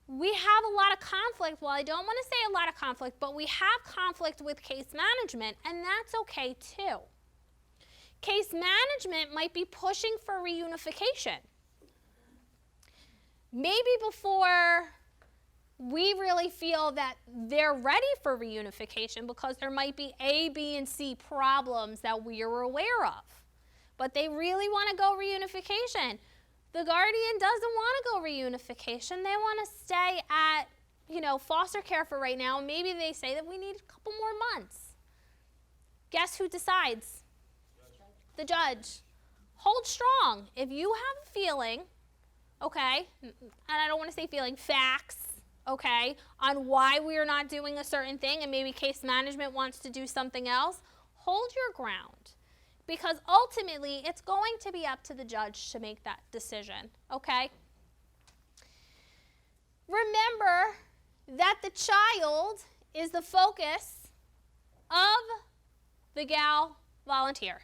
We have a lot of conflict. Well, I don't want to say a lot of conflict, but we have conflict with case management, and that's okay too. Case management might be pushing for reunification. Maybe before we really feel that they're ready for reunification because there might be A, B, and C problems that we are aware of. But they really want to go reunification. The guardian doesn't want to go reunification. They want to stay at, foster care for right now. Maybe they say that we need a couple more months. Guess who decides? The judge. Hold strong. If you have a feeling, okay, and I don't want to say feeling, facts, okay, on why we are not doing a certain thing and maybe case management wants to do something else, hold your ground. Because ultimately, it's going to be up to the judge to make that decision, okay? Remember that the child is the focus of the gal volunteer.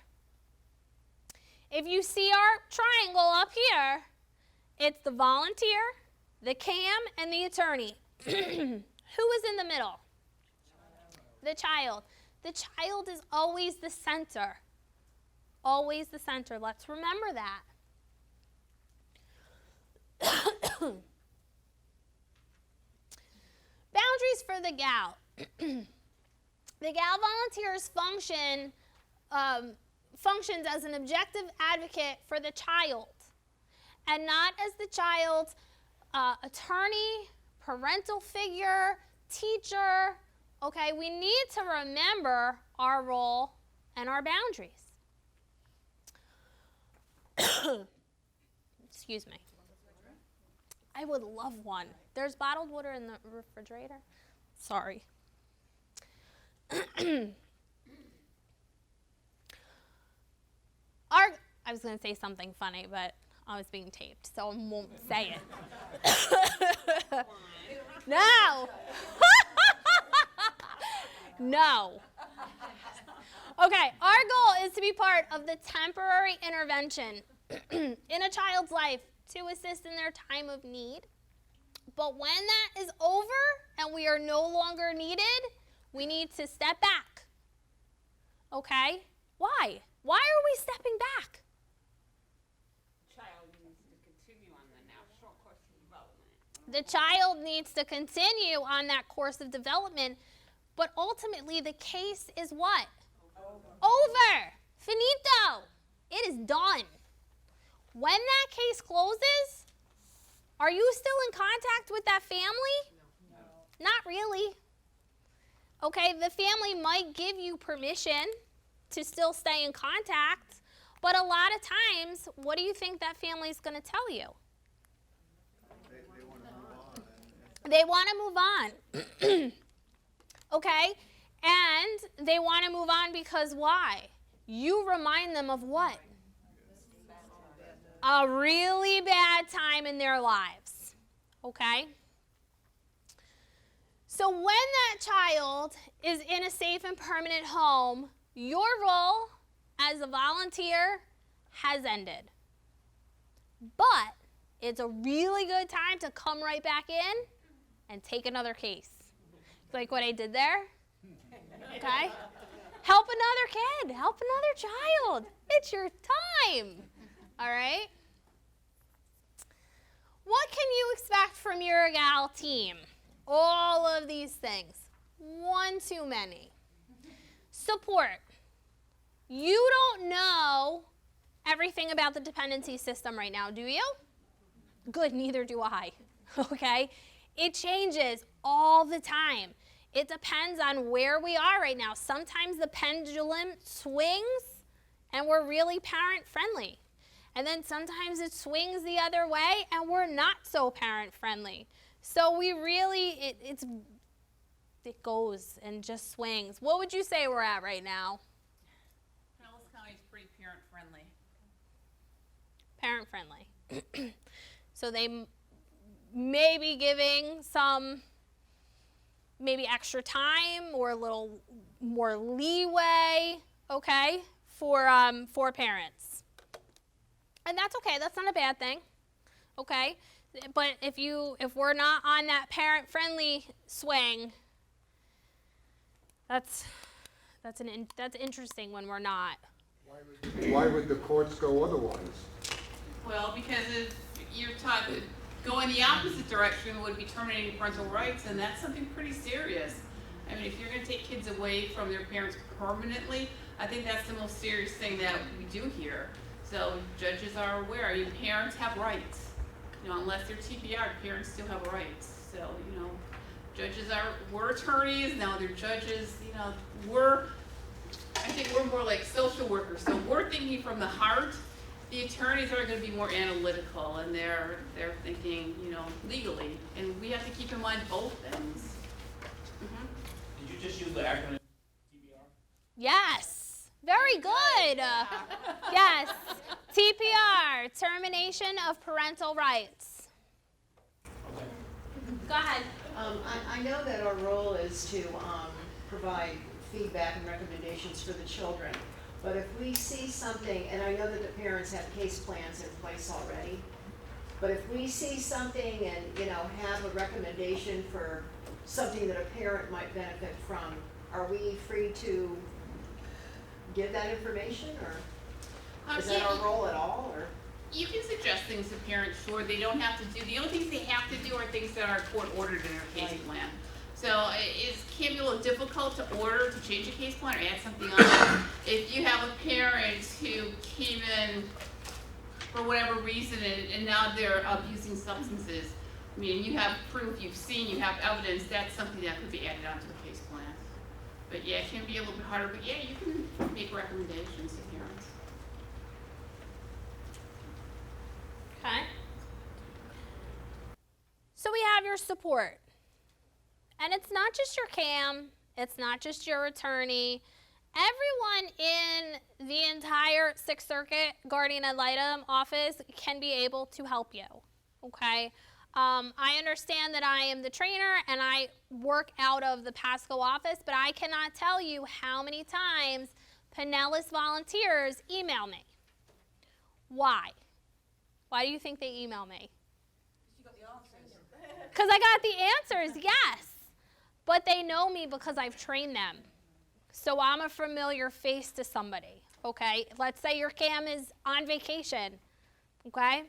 If you see our triangle up here, it's the volunteer, the CAM, and the attorney. Who is in the middle? The child. The child is always the center. Always the center. Let's remember that. Boundaries for the gal. The gal volunteers functions as an objective advocate for the child and not as the child's attorney, parental figure, teacher. Okay, we need to remember our role and our boundaries. Excuse me. I would love one. There's bottled water in the refrigerator. Sorry. I was going to say something funny, but I was being taped, so I won't say it. No. No. Okay, our goal is to be part of the temporary intervention in a child's life to assist in their time of need. But when that is over and we are no longer needed, we need to step back. Okay? Why? Why are we stepping back? Child needs to continue on the natural course of development. The child needs to continue on that course of development, but ultimately the case is what? Over. Finito. It is done. When that case closes, are you still in contact with that family? No. Not really. Okay, the family might give you permission to still stay in contact, but a lot of times, what do you think that family is going to tell you? They want to move on. Okay? And they want to move on because why? You remind them of what? A really bad time in their lives. Okay? So when that child is in a safe and permanent home, your role as a volunteer has ended. But it's a really good time to come right back in and take another case. Like what I did there. Okay? Help another kid. Help another child. It's your time. All right? What can you expect from your gal team? All of these things. One too many. Support. You don't know everything about the dependency system right now, do you? Good, neither do I. Okay? It changes all the time. It depends on where we are right now. Sometimes the pendulum swings and we're really parent friendly. And then sometimes it swings the other way and we're not so parent friendly. So we really, it goes and just swings. What would you say we're at right now? Pinellas County is pretty parent friendly. Parent friendly. So they may be giving some maybe extra time or a little more leeway, okay, for parents. And that's okay. That's not a bad thing, okay? But if we're not on that parent-friendly swing, that's interesting when we're not. Why would the courts go otherwise? Well, because if you're talking, going the opposite direction would be terminating parental rights, and that's something pretty serious. I mean, if you're gonna take kids away from their parents permanently, I think that's the most serious thing that we do here. So judges are aware, you parents have rights. You know, unless they're TPR, parents still have rights. So, you know, we're attorneys, now they're judges, you know, I think we're more like social workers. So we're thinking from the heart. The attorneys are gonna be more analytical, and they're thinking, you know, legally. And we have to keep in mind both things. Did you just use the acronym TBR? Yes, very good. Yes, TPR, termination of parental rights. Okay. Go ahead. I know that our role is to provide feedback and recommendations for the children. But if we see something, and I know that the parents have case plans in place already, but if we see something and, you know, have a recommendation for something that a parent might benefit from, are we free to give that information, or is that our role at all, or? You can suggest things to parents, sure, they don't have to do, the only things they have to do are things that are court ordered in their case plan. So it can be a little difficult to order to change a case plan or add something on. If you have a parent who came in for whatever reason and now they're abusing substances, I mean, you have proof, you've seen, you have evidence, that's something that could be added onto the case plan. But yeah, it can be a little bit harder, but yeah, you can make recommendations to parents. Okay. So we have your support. And it's not just your CAM, it's not just your attorney. Everyone in the entire Sixth Circuit Guardian Ad Litem office can be able to help you, okay? I understand that I am the trainer and I work out of the Pasco office, but I cannot tell you how many times Pinellas volunteers email me. Why? Why do you think they email me? Because I got the answers, yes. But they know me because I've trained them. So I'm a familiar face to somebody, okay? Let's say your CAM is on vacation, okay?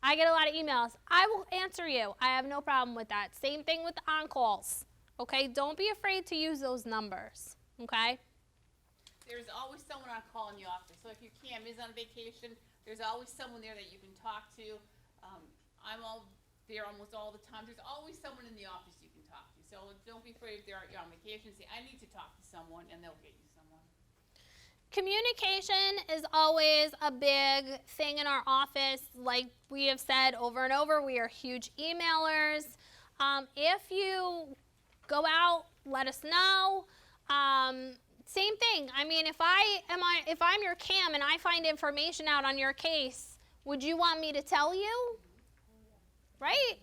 I get a lot of emails. I will answer you. I have no problem with that. Same thing with the on-calls, okay? Don't be afraid to use those numbers, okay? There's always someone on call in the office. So if your CAM is on vacation, there's always someone there that you can talk to. I'm there almost all the time. There's always someone in the office you can talk to. So don't be afraid if you're on vacation. Say, I need to talk to someone, and they'll get you someone. Communication is always a big thing in our office. Like we have said over and over, we are huge emailers. If you go out, let us know. Same thing. I mean, if I'm your CAM and I find information out on your case, would you want me to tell you? Right?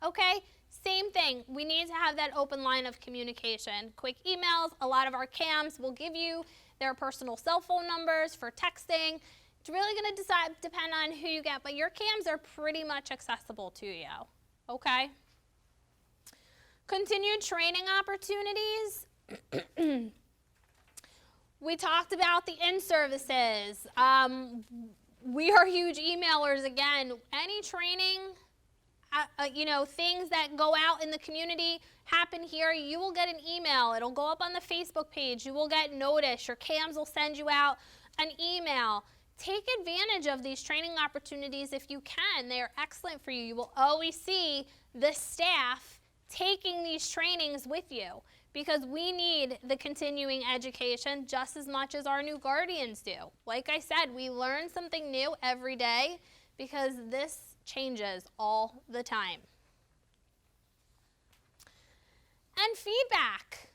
Okay. Same thing. We need to have that open line of communication. Quick emails. A lot of our CAMs will give you their personal cell phone numbers for texting. It's really going to depend on who you get, but your CAMs are pretty much accessible to you. Okay? Continued training opportunities. We talked about the in-services. We are huge emailers again. Any training, things that go out in the community happen here, you will get an email. It'll go up on the Facebook page. You will get notice. Your CAMs will send you out an email. Take advantage of these training opportunities if you can. They are excellent for you. You will always see the staff taking these trainings with you because we need the continuing education just as much as our new guardians do. Like I said, we learn something new every day because this changes all the time. And feedback.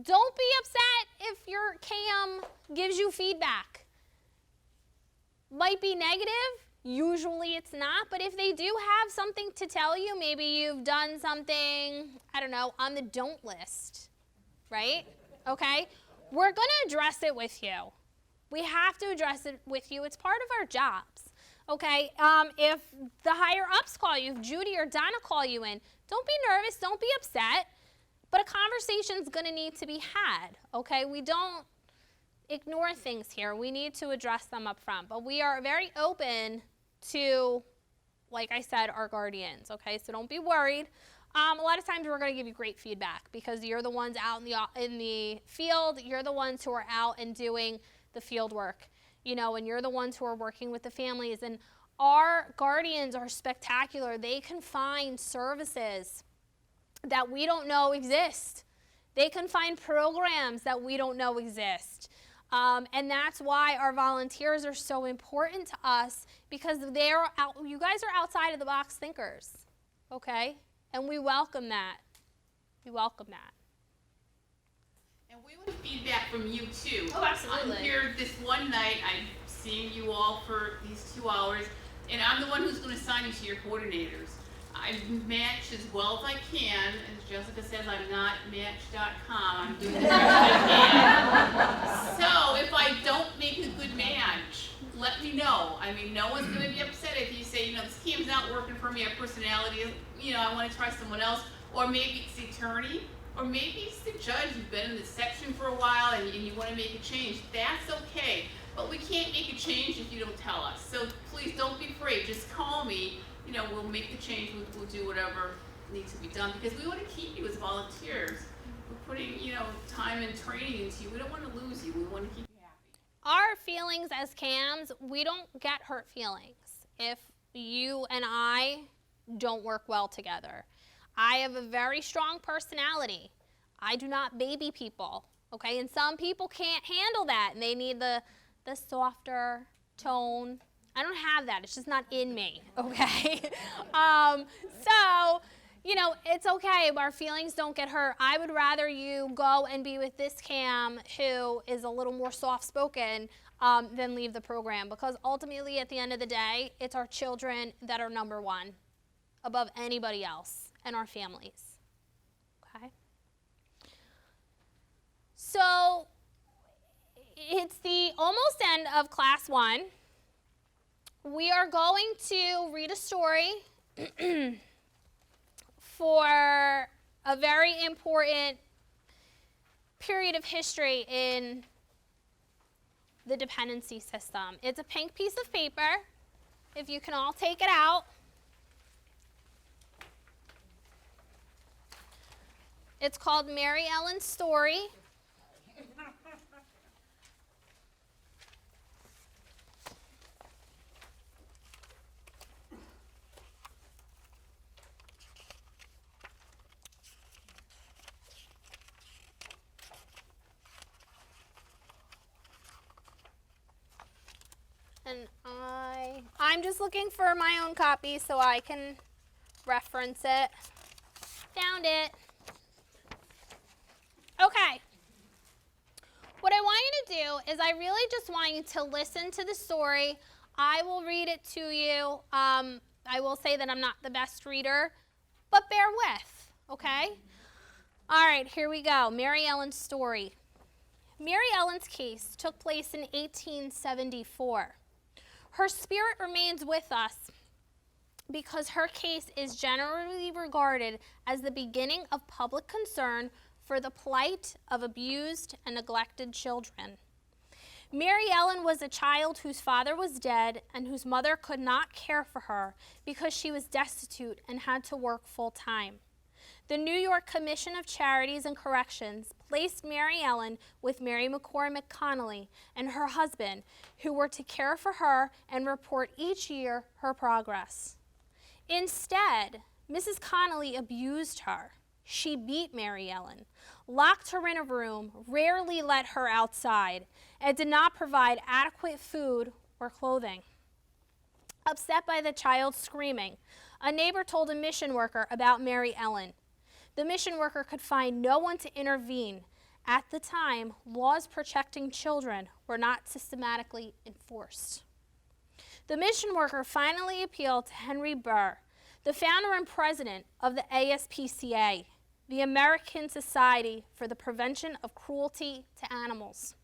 Don't be upset if your CAM gives you feedback. Might be negative, usually it's not, but if they do have something to tell you, maybe you've done something, I don't know, on the don't list, right? Okay? We're going to address it with you. We have to address it with you. It's part of our jobs. Okay, if the higher ups call you, if Judy or Donna call you in, don't be nervous, don't be upset, but a conversation's gonna need to be had, okay? We don't ignore things here. We need to address them up front, but we are very open to like I said, are guardians, okay? So don't be worried. A lot of times we're going to give you great feedback because you're the ones out in the field. You're the ones who are out and doing the field work, you know, and you're the ones who are working with the families. And our guardians are spectacular. They can find services that we don't know exist. They can find programs that we don't know exist. And that's why our volunteers are so important to us, because you guys are outside of the box thinkers, okay? And we welcome that. We welcome that. And we want feedback from you too. Oh, absolutely. I'm here this one night, I'm seeing you all for these 2 hours, and I'm the one who's going to assign you to your coordinators. I match as well as I can. As Jessica says, I'm not match.com. I'm doing the best I can. So if I don't make a good match, let me know. I mean, no one's going to be upset if you say, you know, this cam's not working for me, our personality is, you know, I want to try someone else. Or maybe it's the attorney, or maybe it's the judge. You've been in this section for a while and you want to make a change. That's okay. But we can't make a change if you don't tell us. So please don't be afraid. Just call me. You know, we'll make the change. We'll do whatever needs to be done, because we want to keep you as volunteers. We're putting, you know, time and training into you. We don't want to lose you. We want to keep you happy. Our feelings as CAMs, we don't get hurt feelings if you and I don't work well together. I have a very strong personality. I do not baby people, okay? And some people can't handle that, and they need the softer tone. I don't have that. It's just not in me, okay? So, you know, it's okay. Our feelings don't get hurt. I would rather you go and be with this CAM who is a little more soft-spoken than leave the program, because ultimately, at the end of the day, it's our children that are number one above anybody else, and our families, okay? So, it's the almost end of class 1. We are going to read a story for a very important period of history in the dependency system. It's a pink piece of paper, if you can all take it out. It's called Mary Ellen's Story. And I'm just looking for my own copy so I can reference it. Found it. Okay. What I want you to do is I really just want you to listen to the story. I will read it to you. I will say that I'm not the best reader, but bear with, okay? All right, here we go. Mary Ellen's Story. Mary Ellen's case took place in 1874. Her spirit remains with us because her case is generally regarded as the beginning of public concern for the plight of abused and neglected children. Mary Ellen was a child whose father was dead and whose mother could not care for her because she was destitute and had to work full-time. The New York Commission of Charities and Corrections placed Mary Ellen with Mary McCormick Connolly and her husband, who were to care for her and report each year her progress. Instead, Mrs. Connolly abused her. She beat Mary Ellen, locked her in a room, rarely let her outside, and did not provide adequate food or clothing. Upset by the child's screaming, a neighbor told a mission worker about Mary Ellen. The mission worker could find no one to intervene. At the time, laws protecting children were not systematically enforced. The mission worker finally appealed to Henry Burr, the founder and president of the ASPCA, the American Society for the Prevention of Cruelty to Animals.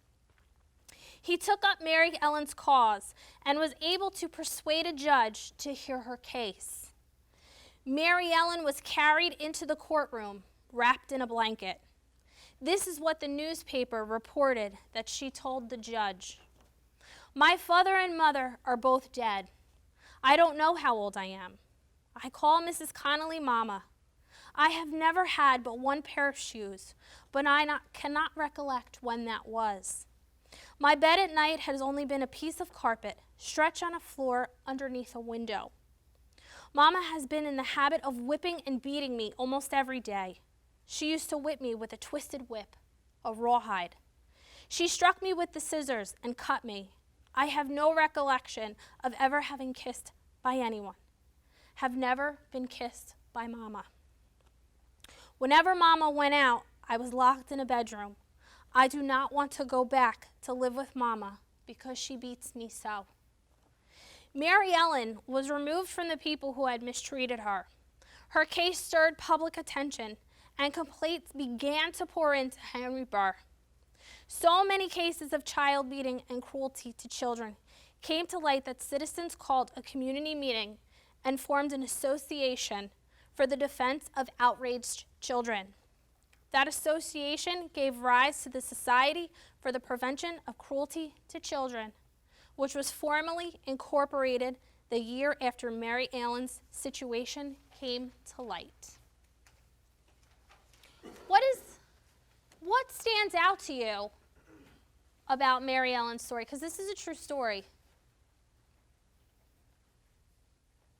He took up Mary Ellen's cause and was able to persuade a judge to hear her case. Mary Ellen was carried into the courtroom, wrapped in a blanket. This is what the newspaper reported that she told the judge. "My father and mother are both dead. I don't know how old I am. I call Mrs. Connolly Mama. I have never had but one pair of shoes, but cannot recollect when that was. My bed at night has only been a piece of carpet stretched on a floor underneath a window. Mama has been in the habit of whipping and beating me almost every day. She used to whip me with a twisted whip, a rawhide. She struck me with the scissors and cut me. I have no recollection of ever having kissed by anyone. Have never been kissed by Mama. Whenever Mama went out, I was locked in a bedroom. I do not want to go back to live with Mama because she beats me so. Mary Ellen was removed from the people who had mistreated her. Her case stirred public attention, and complaints began to pour into Henry Burr. So many cases of child beating and cruelty to children came to light that citizens called a community meeting and formed an association for the defense of outraged children. That association gave rise to the Society for the Prevention of Cruelty to Children, which was formally incorporated the year after Mary Ellen's situation came to light. What stands out to you about Mary Ellen's story? Because this is a true story.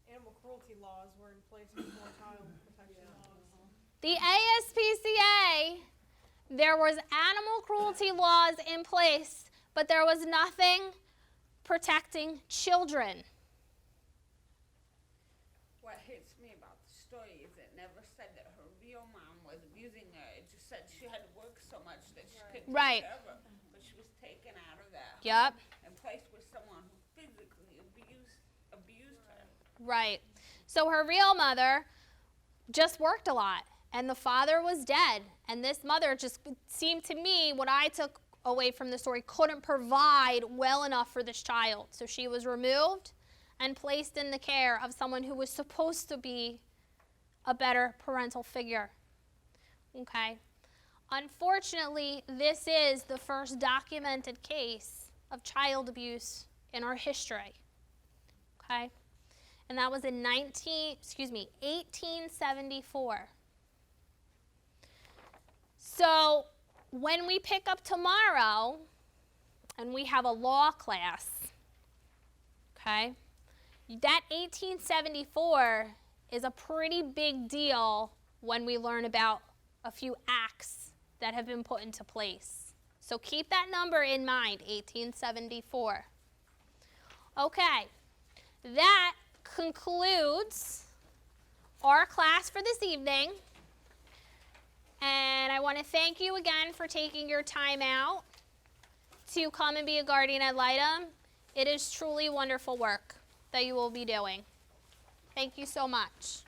Animal cruelty laws were in place before child protection laws. The ASPCA, there was animal cruelty laws in place, but there was nothing protecting children. What hits me about the story is it never said that her real mom was abusing her. It just said she had worked so much that she couldn't Right. take care of her. But she was taken out of that Yep. and placed with someone who physically abused her. Right. So her real mother just worked a lot, and the father was dead. And this mother just seemed to me, what I took away from the story, couldn't provide well enough for this child. So she was removed and placed in the care of someone who was supposed to be a better parental figure. Okay. Unfortunately, this is the first documented case of child abuse in our history. Okay. And that was in 1874. So when we pick up tomorrow and we have a law class, okay, that 1874 is a pretty big deal when we learn about a few acts that have been put into place. So keep that number in mind, 1874. Okay, that concludes our class for this evening. And I want to thank you again for taking your time out to come and be a guardian at Litem. It is truly wonderful work that you will be doing. Thank you so much.